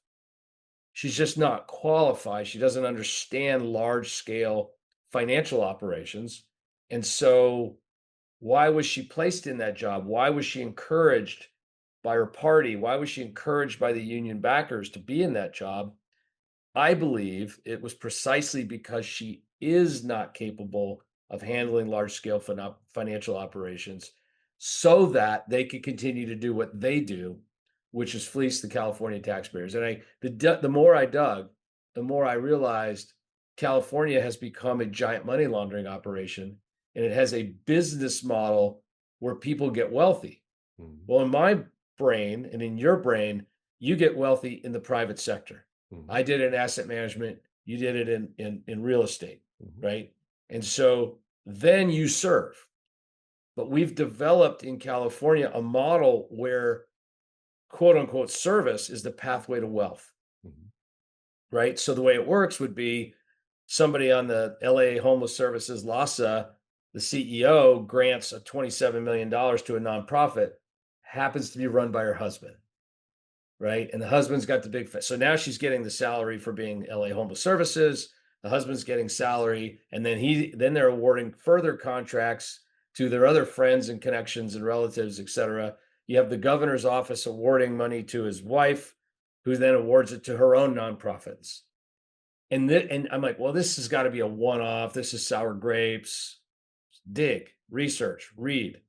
Speaker 1: She's just not qualified. She doesn't understand large scale financial operations. And so why was she placed in that job? Why was she encouraged by her party? Why was she encouraged by the union backers to be in that job? I believe it was precisely because she is not capable of handling large-scale financial operations so that they could continue to do what they do, which is fleece the California taxpayers. And the more I dug, the more I realized California has become a giant money laundering operation, and it has a business model where people get wealthy. Well, in my brain and in your brain, you get wealthy in the private sector.
Speaker 2: Mhm.
Speaker 1: I did it in asset management. You did it in real estate,
Speaker 2: Mhm.
Speaker 1: right? And so then you serve. But we've developed in California a model where quote unquote service is the pathway to wealth,
Speaker 2: Mhm.
Speaker 1: right? So the way it works would be somebody on the LA Homeless Services LASA, the CEO grants a $27 million to a nonprofit, happens to be run by her husband, right? And the husband's got the big, so now she's getting the salary for being LA Homeless Services. The husband's getting salary, and then they're awarding further contracts to their other friends and connections and relatives, et cetera. You have the governor's office awarding money to his wife, who then awards it to her own nonprofits. And I'm like, well, this has got to be a one-off. This is sour grapes. Dig, research, read.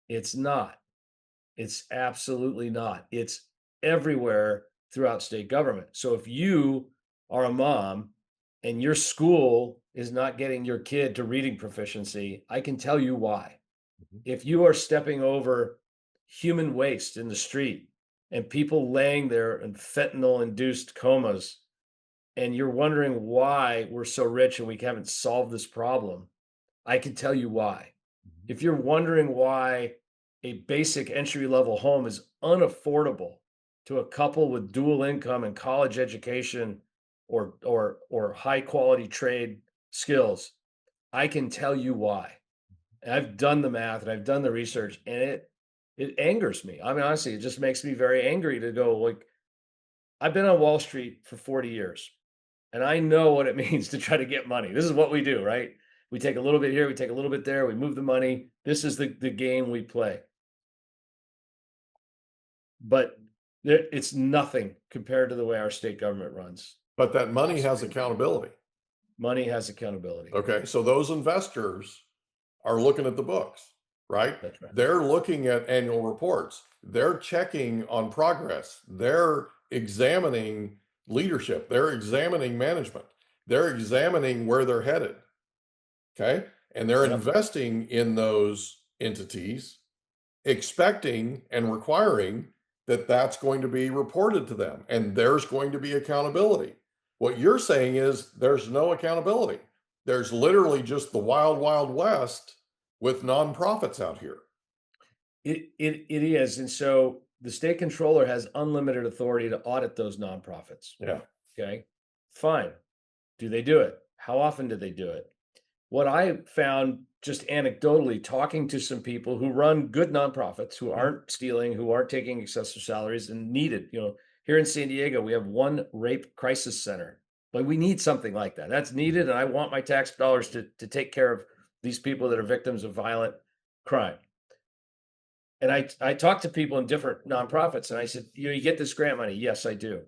Speaker 1: It's not. It's absolutely not. It's everywhere throughout state government. So if you are a mom and your school is not getting your kid to reading proficiency, I can tell you why.
Speaker 2: Mhm.
Speaker 1: If you are stepping over human waste in the street and people laying there in fentanyl induced comas, and you're wondering why we're so rich and we haven't solved this problem, I can tell you why.
Speaker 2: Mhm.
Speaker 1: If you're wondering why a basic entry level home is unaffordable to a couple with dual income and college education or high quality trade skills, I can tell you why. And I've done the math and I've done the research, and it angers me. I mean, honestly, it just makes me very angry to go like, I've been on Wall Street for 40 years and I know what it means to try to get money. This is what we do, right? We take a little bit here, we take a little bit there, we move the money. This is the game we play. But it's nothing compared to the way our state government runs.
Speaker 2: But that money has accountability.
Speaker 1: Money has accountability.
Speaker 2: Okay. So those investors are looking at the books, right?
Speaker 1: That's right.
Speaker 2: They're looking at annual reports. They're checking on progress. They're examining leadership. They're examining management. They're examining where they're headed. Okay. And they're
Speaker 1: Yep.
Speaker 2: investing in those entities, expecting and requiring that that's going to be reported to them and there's going to be accountability. What you're saying is there's no accountability. There's literally just the wild, wild west with nonprofits out here.
Speaker 1: It is. And so the state controller has unlimited authority to audit those nonprofits.
Speaker 2: Yeah.
Speaker 1: Okay. Fine. Do they do it? How often do they do it? What I found just anecdotally talking to some people who run good nonprofits, who aren't stealing, who aren't taking excessive salaries and need it. Here in San Diego, we have one rape crisis center. But we need something like that. That's needed. And I want my tax dollars to take care of these people that are victims of violent crime. And I talked to people in different nonprofits and I said, you get this grant money. Yes, I do.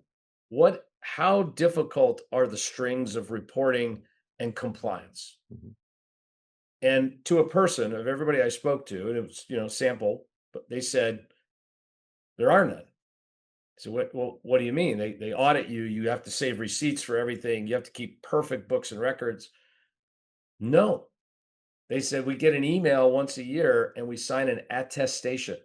Speaker 1: How difficult are the strings of reporting and compliance?
Speaker 2: Mhm.
Speaker 1: And to a person of everybody I spoke to, and it was, sample, but they said there are none. So what do you mean? They audit you. You have to save receipts for everything. You have to keep perfect books and records. No, they said we get an email once a year and we sign an attestation,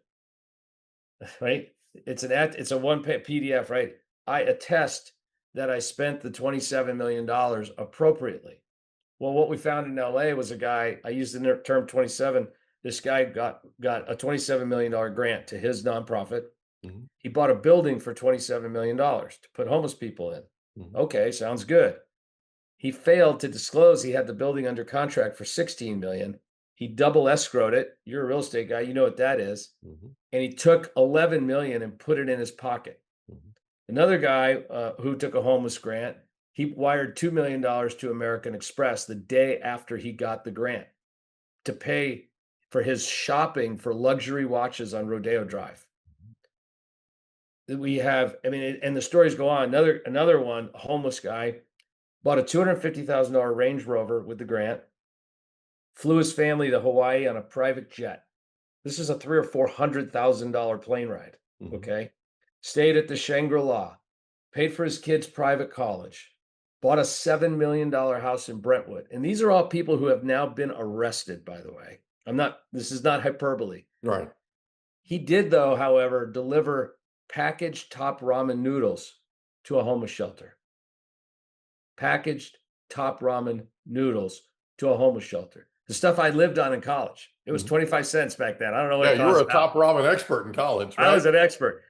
Speaker 1: right? It's a PDF, right? I attest that I spent the $27 million appropriately. Well, what we found in LA was a guy, I used the term 27. This guy got a $27 million grant to his nonprofit.
Speaker 2: Mhm.
Speaker 1: He bought a building for $27 million to put homeless people in.
Speaker 2: Mhm.
Speaker 1: Okay, sounds good. He failed to disclose he had the building under contract for 16 million. He double escrowed it. You're a real estate guy, you know what that is.
Speaker 2: Mhm.
Speaker 1: And he took 11 million and put it in his pocket.
Speaker 2: Mhm.
Speaker 1: Another guy who took a homeless grant, he wired $2 million to American Express the day after he got the grant to pay for his shopping for luxury watches on Rodeo Drive. We have, and the stories go on. Another one, a homeless guy, bought a $250,000 Range Rover with the grant, flew his family to Hawaii on a private jet. This is a $300,000 or $400,000 plane ride.
Speaker 2: Mhm.
Speaker 1: Okay. Stayed at the Shangri-La, paid for his kids' private college, bought a $7 million house in Brentwood. And these are all people who have now been arrested, by the way. This is not hyperbole.
Speaker 2: Right.
Speaker 1: He did, though, however, deliver packaged top ramen noodles to a homeless shelter. packaged top ramen noodles to a homeless shelter. The stuff I lived on in college. It was 25 cents back then. I don't know what
Speaker 2: Yeah,
Speaker 1: it
Speaker 2: you were
Speaker 1: costs
Speaker 2: a
Speaker 1: now.
Speaker 2: top ramen expert in college,
Speaker 1: I
Speaker 2: right?
Speaker 1: was an expert.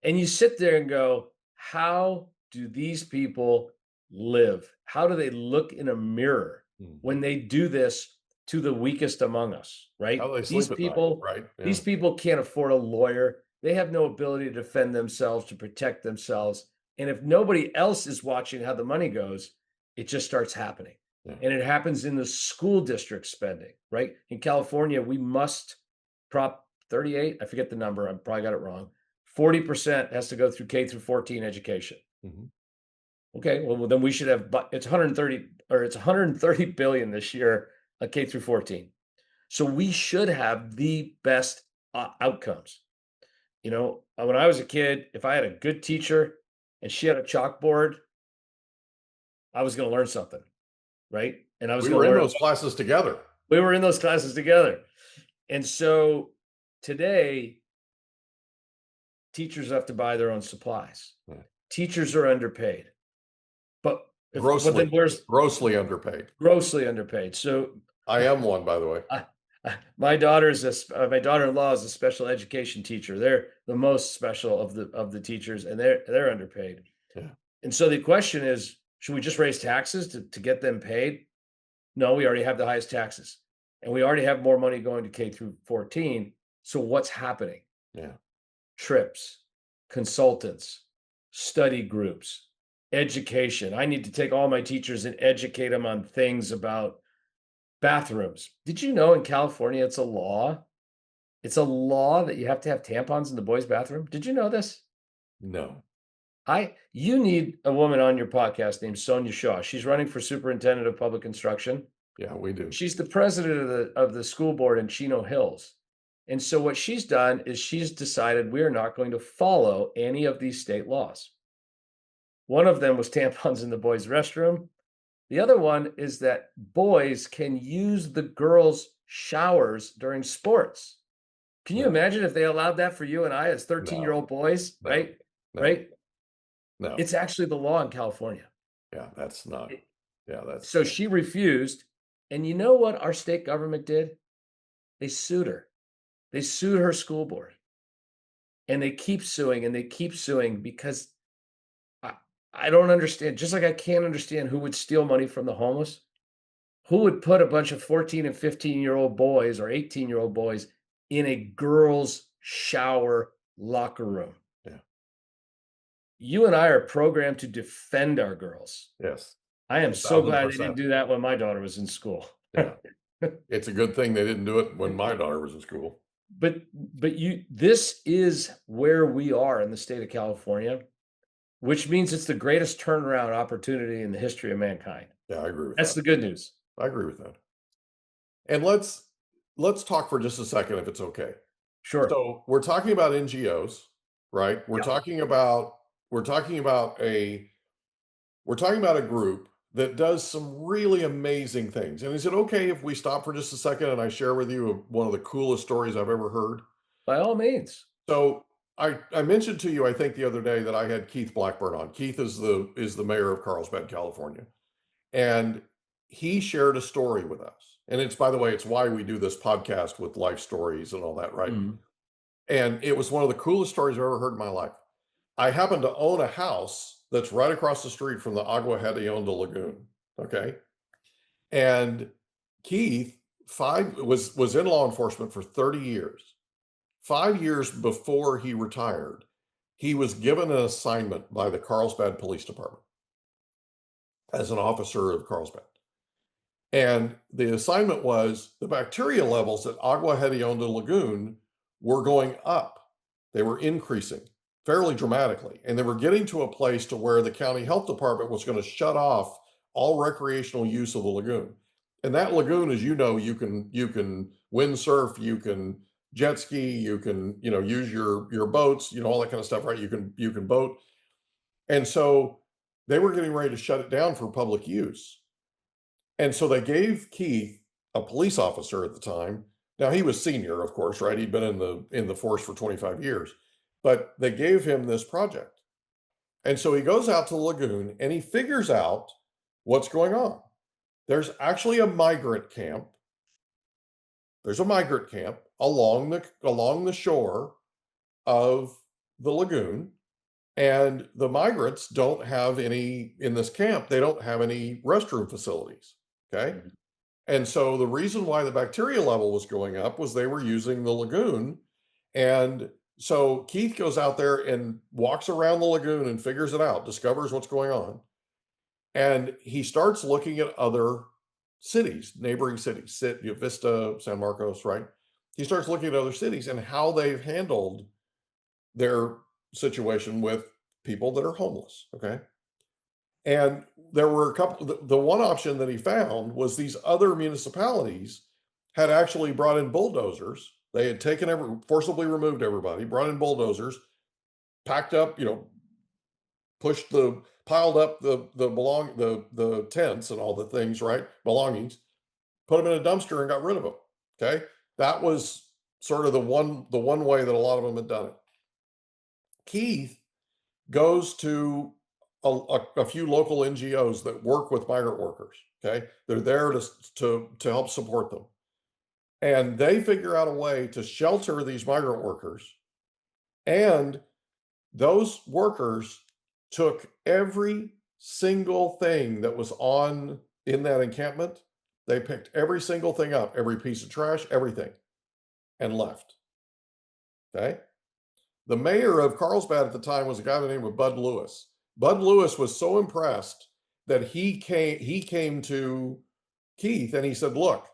Speaker 1: And you sit there and go, how do these people live? How do they look in a mirror when they do this to the weakest among us, right?
Speaker 2: How do they
Speaker 1: These
Speaker 2: sleep at night,
Speaker 1: people,
Speaker 2: right? Yeah.
Speaker 1: these people can't afford a lawyer. They have no ability to defend themselves, to protect themselves. And if nobody else is watching how the money goes, it just starts happening.
Speaker 2: Yeah.
Speaker 1: And it happens in the school district spending, right? In California, we must Prop 38, I forget the number, I probably got it wrong. 40% has to go through K through 14 education. Okay, well then we should have, but it's 130 billion this year, K through 14. So we should have the best outcomes. You know, when I was a kid, if I had a good teacher and she had a chalkboard, I was going to learn something, right? And I was
Speaker 2: We
Speaker 1: going
Speaker 2: were
Speaker 1: to
Speaker 2: in
Speaker 1: learn.
Speaker 2: those classes together.
Speaker 1: We were in those classes together. And so today, teachers have to buy their own supplies. Teachers are underpaid. But
Speaker 2: Grossly underpaid.
Speaker 1: Grossly underpaid. So
Speaker 2: I am one, by the way.
Speaker 1: My daughter-in-law is a special education teacher. They're the most special of the teachers, and they're underpaid.
Speaker 2: Yeah.
Speaker 1: And so the question is, should we just raise taxes to get them paid? No, we already have the highest taxes, and we already have more money going to K through 14. So what's happening?
Speaker 2: Yeah.
Speaker 1: Trips, consultants, study groups, education. I need to take all my teachers and educate them on things about bathrooms. Did you know in California it's a law? It's a law that you have to have tampons in the boys' bathroom. Did you know this?
Speaker 2: No.
Speaker 1: You need a woman on your podcast named Sonia Shaw. She's running for superintendent of public instruction.
Speaker 2: Yeah, we do.
Speaker 1: She's the president of the school board in Chino Hills. And so what she's done is she's decided we are not going to follow any of these state laws. One of them was tampons in the boys' restroom. The other one is that boys can use the girls' showers during sports. Can you imagine if they allowed that for you and I as 13-year-old boys, right? Right?
Speaker 2: No.
Speaker 1: It's actually the law in California.
Speaker 2: Yeah, that's not. Yeah, that's.
Speaker 1: So she refused. And you know what our state government did? They sued her. They sued her school board. And they keep suing and they keep suing because I don't understand. Just like I can't understand who would steal money from the homeless. Who would put a bunch of 14 and 15-year-old boys or 18-year-old boys in a girls' shower locker room?
Speaker 2: Yeah. You
Speaker 1: and I are programmed to defend our girls.
Speaker 2: Yes.
Speaker 1: I am so glad they didn't do that when my daughter was in school.
Speaker 2: Yeah. It's a good thing they didn't do it when my daughter was in school.
Speaker 1: But this is where we are in the state of California, which means it's the greatest turnaround opportunity in the history of mankind.
Speaker 2: Yeah, I agree with
Speaker 1: that. That's the good news.
Speaker 2: I agree with that. And let's talk for just a second, if it's okay.
Speaker 1: Sure.
Speaker 2: So we're talking about NGOs, right? We're talking about a group that does some really amazing things. And is it okay if we stop for just a second and I share with you one of the coolest stories I've ever heard?
Speaker 1: By all means.
Speaker 2: So I mentioned to you, I think the other day, that I had Keith Blackburn on. Keith is the mayor of Carlsbad, California. And he shared a story with us. And it's, by the way, it's why we do this podcast with life stories and all that, right? Mm-hmm. And it was one of the coolest stories I've ever heard in my life. I happen to own a house that's right across the street from the Agua Hedionda Lagoon. Okay. And Keith was in law enforcement for 30 years. 5 years before he retired, he was given an assignment by the Carlsbad Police Department as an officer of Carlsbad. And the assignment was the bacteria levels at Agua Hedionda Lagoon were going up. They were increasing fairly dramatically. And they were getting to a place to where the county health department was going to shut off all recreational use of the lagoon. And that lagoon, as you know, you can windsurf, you can jet ski, you can, use your boats, all that kind of stuff, right? You can boat. And so they were getting ready to shut it down for public use. And so they gave Keith, a police officer at the time. Now he was senior, of course, right? He'd been in the force for 25 years, but they gave him this project. And so he goes out to the lagoon and he figures out what's going on. There's actually a migrant camp. There's a migrant camp along the shore of the lagoon, and the migrants don't have any in this camp. They don't have any restroom facilities. Okay.
Speaker 1: Mhm.
Speaker 2: And so the reason why the bacteria level was going up was they were using the lagoon. And so Keith goes out there and walks around the lagoon and figures it out, discovers what's going on. And he starts looking at other cities, neighboring cities, Vista, San Marcos, right? He starts looking at other cities and how they've handled their situation with people that are homeless. Okay. And there were a couple, the one option that he found was these other municipalities had actually brought in bulldozers. They had forcibly removed everybody, brought in bulldozers, packed up, piled up the tents and all the things, right? Belongings, put them in a dumpster and got rid of them. Okay. That was sort of the one way that a lot of them had done it. Keith goes to a few local NGOs that work with migrant workers. Okay. They're there to help support them. And they figure out a way to shelter these migrant workers. And those workers took every single thing that was in that encampment. They picked every single thing up, every piece of trash, everything, and left. Okay. The mayor of Carlsbad at the time was a guy by the name of Bud Lewis. Bud Lewis was so impressed that he came to Keith and he said, look,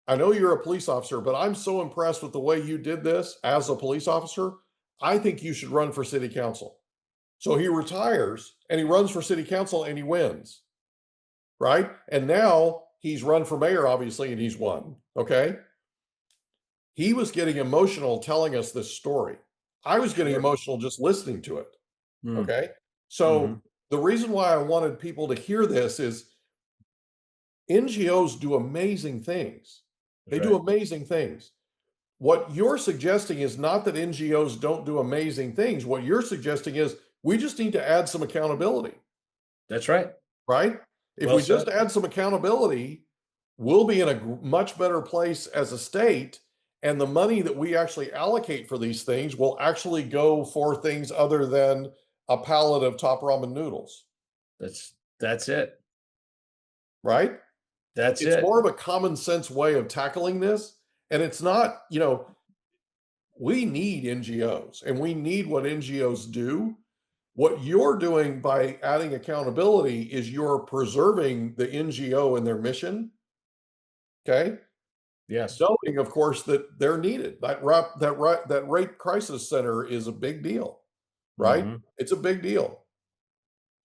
Speaker 2: I know you're a police officer, but I'm so impressed with the way you did this as a police officer. I think you should run for city council. So he retires and he runs for city council and he wins. Right? And now he's run for mayor, obviously, and he's won. Okay. He was getting emotional telling us this story. I was getting emotional just listening to it. Okay. So the reason why I wanted people to hear this is NGOs do amazing things. They do amazing things. What you're suggesting is not that NGOs don't do amazing things. What you're suggesting is we just need to add some accountability.
Speaker 1: That's right.
Speaker 2: Right? If we just add some accountability, we'll be in a much better place as a state. And the money that we actually allocate for these things will actually go for things other than a pallet of top ramen noodles.
Speaker 1: That's it.
Speaker 2: Right?
Speaker 1: It's
Speaker 2: more of a common sense way of tackling this. And it's not, we need NGOs and we need what NGOs do. What you're doing by adding accountability is you're preserving the NGO and their mission. Okay.
Speaker 1: Yes.
Speaker 2: Knowing, of course, that they're needed. That rape crisis center is a big deal, right? It's a big deal.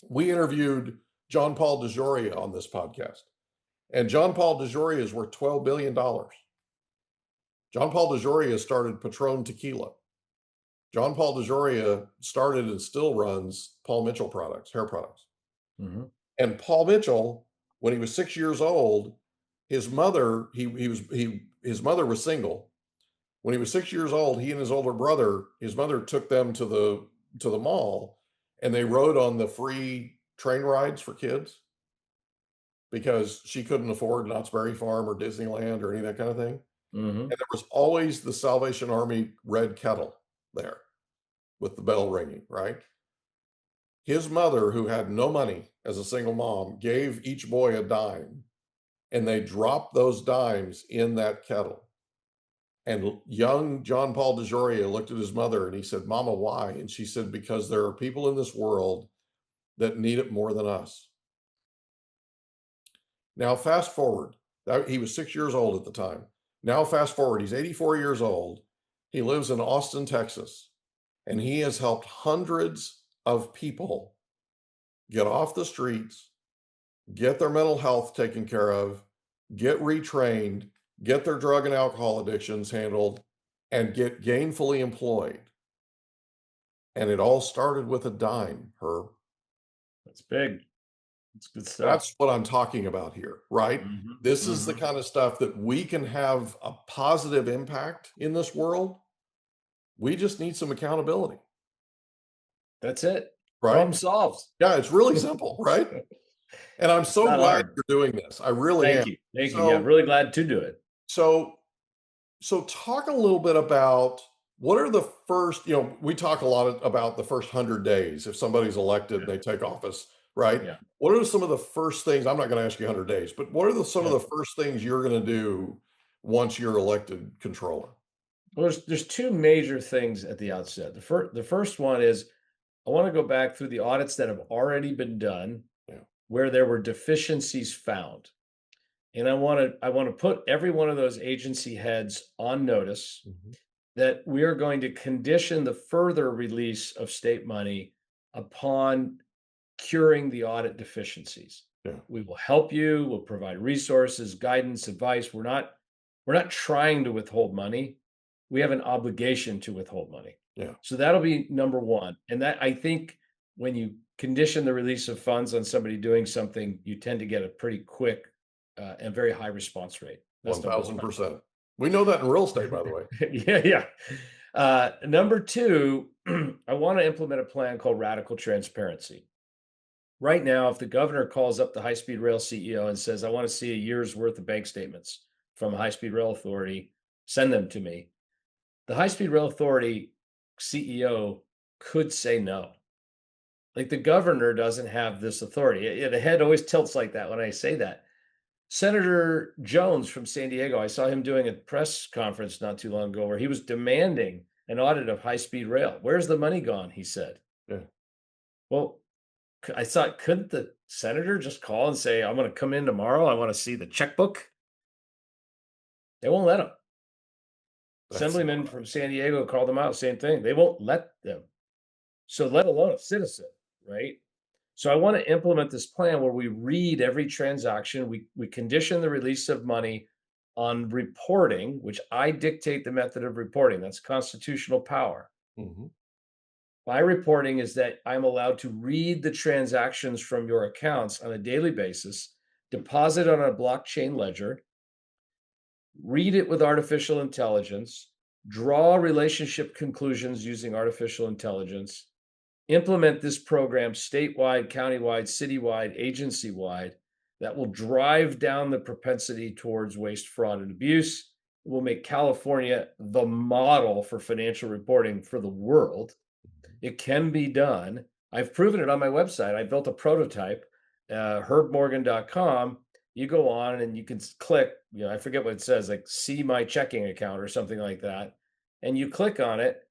Speaker 2: We interviewed John Paul DeJoria on this podcast, and John Paul DeJoria is worth $12 billion. John Paul DeJoria started Patron Tequila. John Paul DeJoria started and still runs Paul Mitchell products, hair products. And Paul Mitchell, when he was 6 years old, his mother, his mother was single. When he was 6 years old, he and his older brother, his mother took them to the mall, and they rode on the free train rides for kids because she couldn't afford Knott's Berry Farm or Disneyland or any of that kind of thing. And there was always the Salvation Army red kettle there with the bell ringing, right? His mother, who had no money as a single mom, gave each boy a dime. And they dropped those dimes in that kettle. And young John Paul DeJoria looked at his mother and he said, Mama, why? And she said, because there are people in this world that need it more than us. Now, fast forward. He was 6 years old at the time. Now, fast forward. He's 84 years old. He lives in Austin, Texas. And he has helped hundreds of people get off the streets, get their mental health taken care of, get retrained, get their drug and alcohol addictions handled, and get gainfully employed. And it all started with a dime, Herb.
Speaker 1: That's big. That's good stuff.
Speaker 2: That's what I'm talking about here, right? This is the kind of stuff that we can have a positive impact in this world. We just need some accountability.
Speaker 1: That's it.
Speaker 2: Right?
Speaker 1: Problem solved.
Speaker 2: Yeah, it's really simple, right? And I'm
Speaker 1: It's
Speaker 2: so
Speaker 1: not
Speaker 2: glad
Speaker 1: hard.
Speaker 2: you're doing this. I really am.
Speaker 1: Thank you. Thank you. Yeah,
Speaker 2: So,
Speaker 1: really glad to do it.
Speaker 2: so, so talk a little bit about what are the first, we talk a lot about the first 100 days. If somebody's elected,
Speaker 1: Yeah.
Speaker 2: they take office, right?
Speaker 1: Yeah.
Speaker 2: What are some of the first things? I'm not going to ask you 100 days, but what are some of
Speaker 1: Yeah.
Speaker 2: the first things you're going to do once you're elected controller?
Speaker 1: Well, there's two major things at the outset. The first one is I want to go back through the audits that have already been done
Speaker 2: Yeah.
Speaker 1: where there were deficiencies found. And I want to put every one of those agency heads on notice
Speaker 2: Mhm.
Speaker 1: that we are going to condition the further release of state money upon curing the audit deficiencies.
Speaker 2: Yeah.
Speaker 1: We will help you, we'll provide resources, guidance, advice. We're not trying to withhold money. We have an obligation to withhold money.
Speaker 2: Yeah.
Speaker 1: So that'll be number one. And that I think when you condition the release of funds on somebody doing something, you tend to get a pretty quick and very high response rate. That's number one.
Speaker 2: 1000%. We know that in real estate, by the way.
Speaker 1: Yeah, yeah. Number two, I want to implement a plan called radical transparency. Right now, if the governor calls up the high speed rail CEO and says, I want to see a year's worth of bank statements from a high speed rail authority, send them to me. The high speed rail authority CEO could say no. Like the governor doesn't have this authority. The head always tilts like that when I say that. Senator Jones from San Diego, I saw him doing a press conference not too long ago where he was demanding an audit of high speed rail. Where's the money gone? He said.
Speaker 2: Yeah.
Speaker 1: Well, I thought, couldn't the senator just call and say, I'm going to come in tomorrow. I want to see the checkbook? They won't let him.
Speaker 2: That's
Speaker 1: Assemblyman from San Diego called them out, same thing. They won't let them. So let alone a citizen, right? So I want to implement this plan where we read every transaction, we condition the release of money on reporting, which I dictate the method of reporting. That's constitutional power.
Speaker 2: Mhm.
Speaker 1: My reporting is that I'm allowed to read the transactions from your accounts on a daily basis, deposit on a blockchain ledger, read it with artificial intelligence, draw relationship conclusions using artificial intelligence, implement this program statewide, countywide, citywide, agency wide that will drive down the propensity towards waste, fraud, and abuse. It will make California the model for financial reporting for the world. It can be done. I've proven it on my website. I built a prototype, herbmorgan.com. You go on and you can click, I forget what it says, like see my checking account or something like that. And you click on it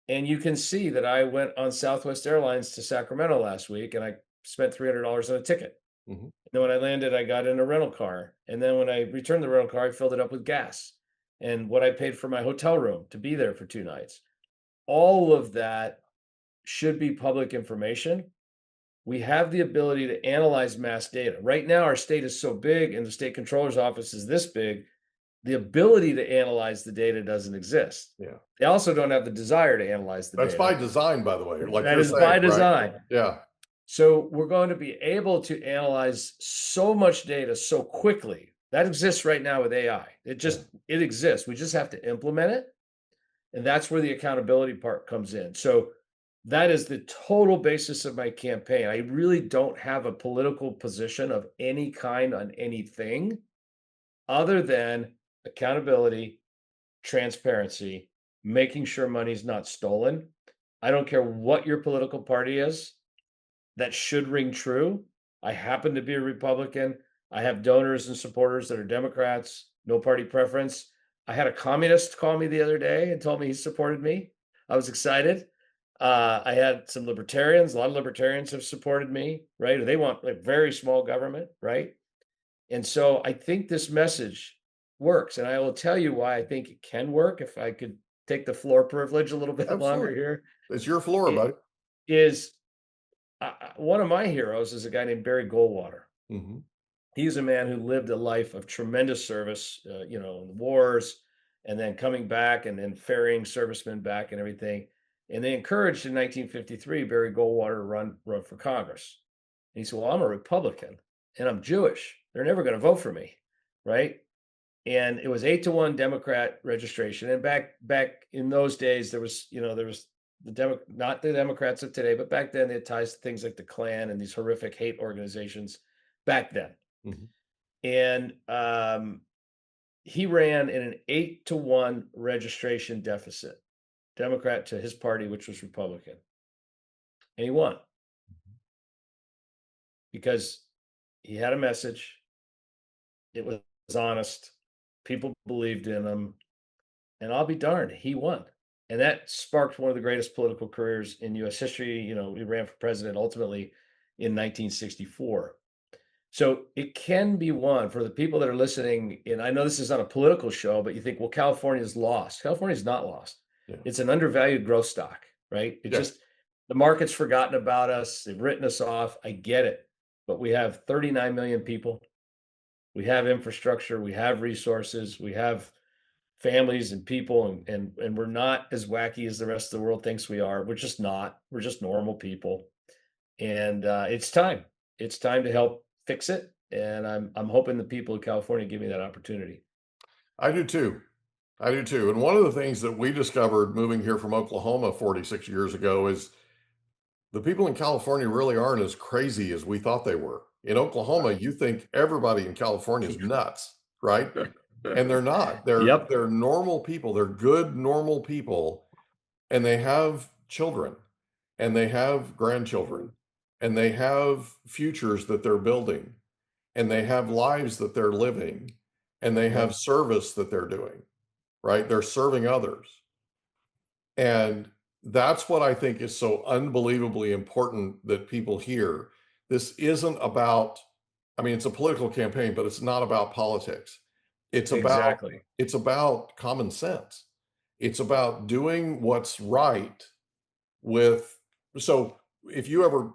Speaker 1: and you can see that I went on Southwest Airlines to Sacramento last week and I spent $300 on a ticket.
Speaker 2: Mhm.
Speaker 1: And then when I landed, I got in a rental car. And then when I returned the rental car, I filled it up with gas and what I paid for my hotel room to be there for 2 nights. All of that should be public information. We have the ability to analyze mass data. Right now, our state is so big and the state controller's office is this big. The ability to analyze the data doesn't exist.
Speaker 2: Yeah.
Speaker 1: They also don't have the desire to analyze the
Speaker 2: That's by
Speaker 1: data.
Speaker 2: design, by the way, like
Speaker 1: That
Speaker 2: you're
Speaker 1: is by
Speaker 2: saying, right?
Speaker 1: design.
Speaker 2: Yeah.
Speaker 1: So we're going to be able to analyze so much data so quickly. That exists right now with AI. It exists. We just have to implement it. And that's where the accountability part comes in. So that is the total basis of my campaign. I really don't have a political position of any kind on anything other than accountability, transparency, making sure money's not stolen. I don't care what your political party is, that should ring true. I happen to be a Republican. I have donors and supporters that are Democrats, no party preference. I had a communist call me the other day and told me he supported me. I was excited. I had some libertarians, a lot of libertarians have supported me, right? They want like very small government, right? And so I think this message works. And I will tell you why I think it can work if I could take the floor privilege a little bit longer
Speaker 2: Absolutely.
Speaker 1: here.
Speaker 2: It's your floor,
Speaker 1: It
Speaker 2: buddy.
Speaker 1: is one of my heroes is a guy named Barry Goldwater.
Speaker 2: Mhm.
Speaker 1: He's a man who lived a life of tremendous service, in the wars, and then coming back and then ferrying servicemen back and everything. And they encouraged in 1953 Barry Goldwater to run for Congress. And he said, "Well, I'm a Republican and I'm Jewish. They're never going to vote for me, right?" And it was 8-1 Democrat registration. And back in those days, there was not the Democrats of today, but back then they had ties to things like the Klan and these horrific hate organizations. back then.
Speaker 2: Mhm.
Speaker 1: And he ran in an 8-1 registration deficit, Democrat to his party, which was Republican. And he won because he had a message. It was honest. People believed in him. And I'll be darned, he won. And that sparked one of the greatest political careers in US history. He ran for president ultimately in 1964. So it can be won for the people that are listening. And I know this is not a political show, but you think, well, California's lost. California's not lost.
Speaker 2: Yeah.
Speaker 1: It's an undervalued growth stock, right? It
Speaker 2: Yeah.
Speaker 1: just, the market's forgotten about us. They've written us off. I get it. But we have 39 million people. We have infrastructure. We have resources. We have families and people, and we're not as wacky as the rest of the world thinks we are. We're just not. We're just normal people. And it's time. It's time to help fix it. And I'm hoping the people of California give me that opportunity.
Speaker 2: I do too. I do too. And one of the things that we discovered moving here from Oklahoma 46 years ago is the people in California really aren't as crazy as we thought they were. In Oklahoma, you think everybody in California is nuts, right? And they're not.
Speaker 1: Yep.
Speaker 2: They're normal people. They're good, normal people, and they have children, and they have grandchildren, and they have futures that they're building, and they have lives that they're living, and they have service that they're doing, right? They're serving others. And that's what I think is so unbelievably important that people hear. This isn't about, I mean, it's a political campaign, but it's not about politics. It's about
Speaker 1: Exactly.
Speaker 2: it's about common sense. It's about doing what's right with, so if you ever,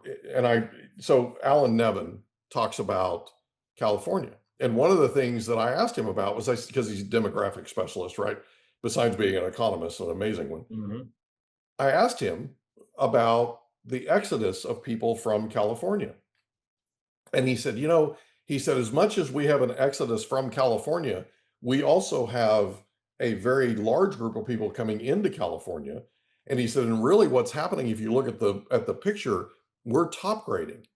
Speaker 2: so Alan Nevin talks about California. And one of the things that I asked him about was, because he's a demographic specialist, right? Besides being an economist, an amazing one.
Speaker 1: Mhm.
Speaker 2: I asked him about the exodus of people from California. And he said, as much as we have an exodus from California, we also have a very large group of people coming into California. And he said, and really what's happening, if you look at the picture, we're top grading.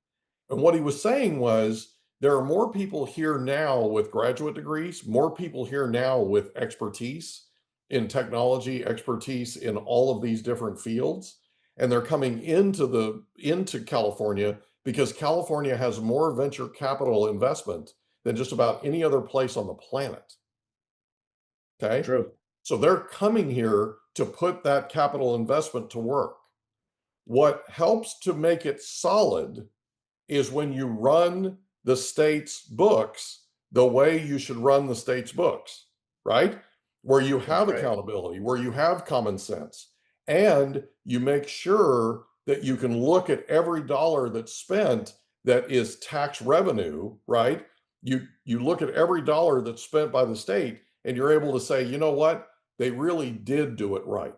Speaker 2: And what he was saying was, there are more people here now with graduate degrees, more people here now with expertise in technology, expertise in all of these different fields. And they're coming into California because California has more venture capital investment than just about any other place on the planet. Okay.
Speaker 1: True.
Speaker 2: So they're coming here to put that capital investment to work. What helps to make it solid is when you run the state's books the way you should run the state's books, right? Where you have accountability, where you have common sense, and you make sure that you can look at every dollar that's spent that is tax revenue, right? You look at every dollar that's spent by the state, and you're able to say, you know what? They really did do it right.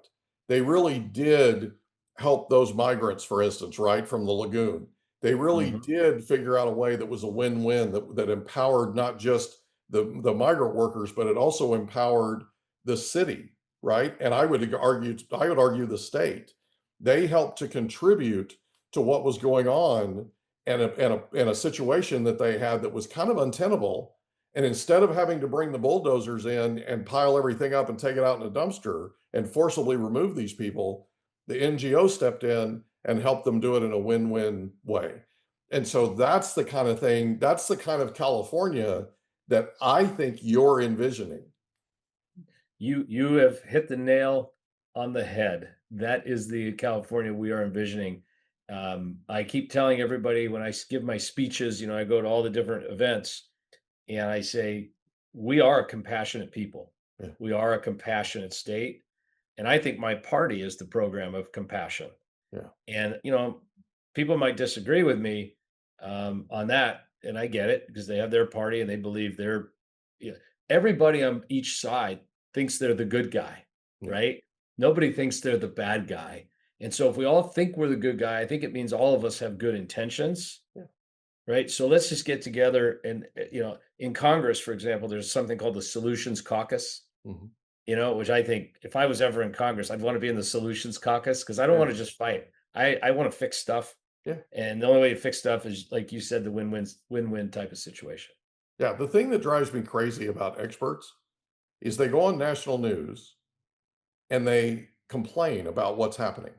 Speaker 2: They really did help those migrants, for instance, right, from the lagoon. They really did figure out a way that was a win-win, that empowered not just the migrant workers, but it also empowered the city, right? And I would argue the state. They helped to contribute to what was going on in a situation that they had that was kind of untenable. And instead of having to bring the bulldozers in and pile everything up and take it out in a dumpster and forcibly remove these people, the NGO stepped in and help them do it in a win-win way. And so that's the kind of thing, that's the kind of California that I think you're envisioning.
Speaker 1: You have hit the nail on the head. That is the California we are envisioning. I keep telling everybody when I give my speeches, I go to all the different events and I say, we are a compassionate people.
Speaker 2: Yeah.
Speaker 1: We are a compassionate state. And I think my party is the program of compassion.
Speaker 2: Yeah.
Speaker 1: And, people might disagree with me on that. And I get it because they have their party and they believe everybody on each side thinks they're the good guy, right? Nobody thinks they're the bad guy. And so if we all think we're the good guy, I think it means all of us have good intentions, right? So let's just get together and, in Congress, for example, there's something called the Solutions Caucus. Which I think if I was ever in Congress, I'd want to be in the Solutions Caucus because I don't want to just fight. I want to fix stuff.
Speaker 2: Yeah.
Speaker 1: And the only way to fix stuff is, like you said, the win-win type of situation.
Speaker 2: Yeah. The thing that drives me crazy about experts is they go on national news and they complain about what's happening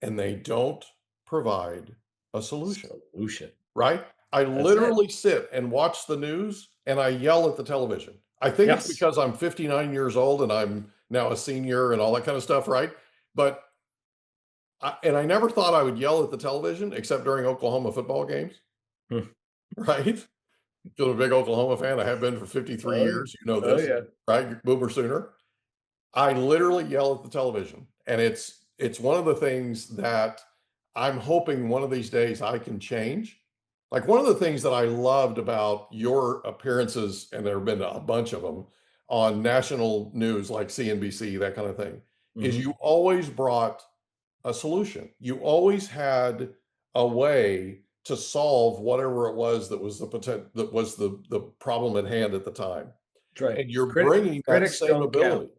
Speaker 2: and they don't provide a solution,
Speaker 1: Solution.
Speaker 2: right? I
Speaker 1: That's it.
Speaker 2: literally sit and watch the news and I yell at the television. I think it's
Speaker 1: Yes.
Speaker 2: because I'm 59 years old and I'm now a senior and all that kind of stuff, right? But I never thought I would yell at the television except during Oklahoma football games,
Speaker 1: Hmm.
Speaker 2: right? Because I'm a big Oklahoma fan. I have been for 53
Speaker 1: Oh,
Speaker 2: years. You know
Speaker 1: oh
Speaker 2: this,
Speaker 1: yeah.
Speaker 2: right? Boomer Sooner. I literally yell at the television, and it's one of the things that I'm hoping one of these days I can change. Like one of the things that I loved about your appearances, and there have been a bunch of them on national news like CNBC, that kind of thing, is
Speaker 1: Mhm.
Speaker 2: you always brought a solution. You always had a way to solve whatever it was that was the problem at hand at the time.
Speaker 1: That's right.
Speaker 2: And you're bringing that
Speaker 1: Critics
Speaker 2: same
Speaker 1: don't count.
Speaker 2: ability.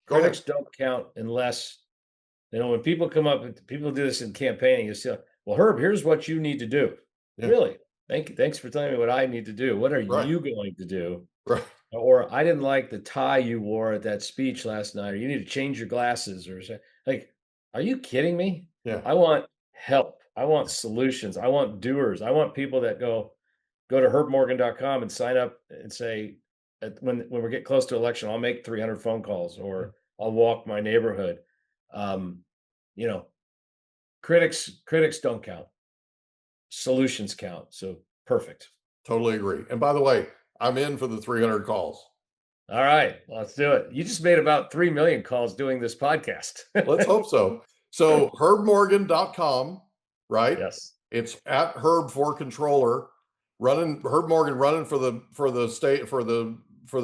Speaker 2: Go ahead.
Speaker 1: Critics don't count unless, when people come up and people do this in campaigning, you say, well, Herb, here's what you need to do.
Speaker 2: Yeah.
Speaker 1: Really? Thank you. Thanks for telling me what I need to do. What are
Speaker 2: Right.
Speaker 1: you going to do?
Speaker 2: Right.
Speaker 1: Or I didn't like the tie you wore at that speech last night, or you need to change your glasses, or like, are you kidding me?
Speaker 2: Yeah.
Speaker 1: I want help. I want solutions. I want doers. I want people that go to herbmorgan.com and sign up and say, when we get close to election, I'll make 300 phone calls, or I'll walk my neighborhood. Um, you know, critics don't count. Solutions count. So perfect.
Speaker 2: Totally agree. And by the way, I'm in for the 300 calls.
Speaker 1: All right, let's do it. You just made about 3 million calls doing this podcast.
Speaker 2: Let's hope so. So herbmorgan.com, right?
Speaker 1: Yes.
Speaker 2: It's at Herb for controller, running Herb Morgan running for the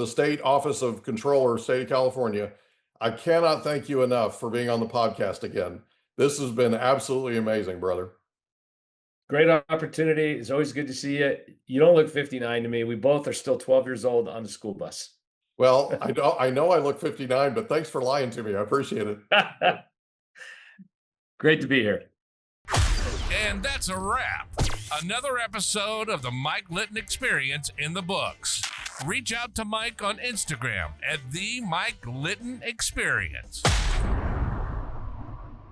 Speaker 2: state office of controller, state of California. I cannot thank you enough for being on the podcast again. This has been absolutely amazing, brother.
Speaker 1: Great opportunity. It's always good to see you. You don't look 59 to me. We both are still 12 years old on the school bus.
Speaker 2: Well, I know I look 59, but thanks for lying to me. I appreciate it.
Speaker 1: Great to be here.
Speaker 3: And that's a wrap. Another episode of the Mike Litton Experience in the books. Reach out to Mike on Instagram at the Mike Litton Experience.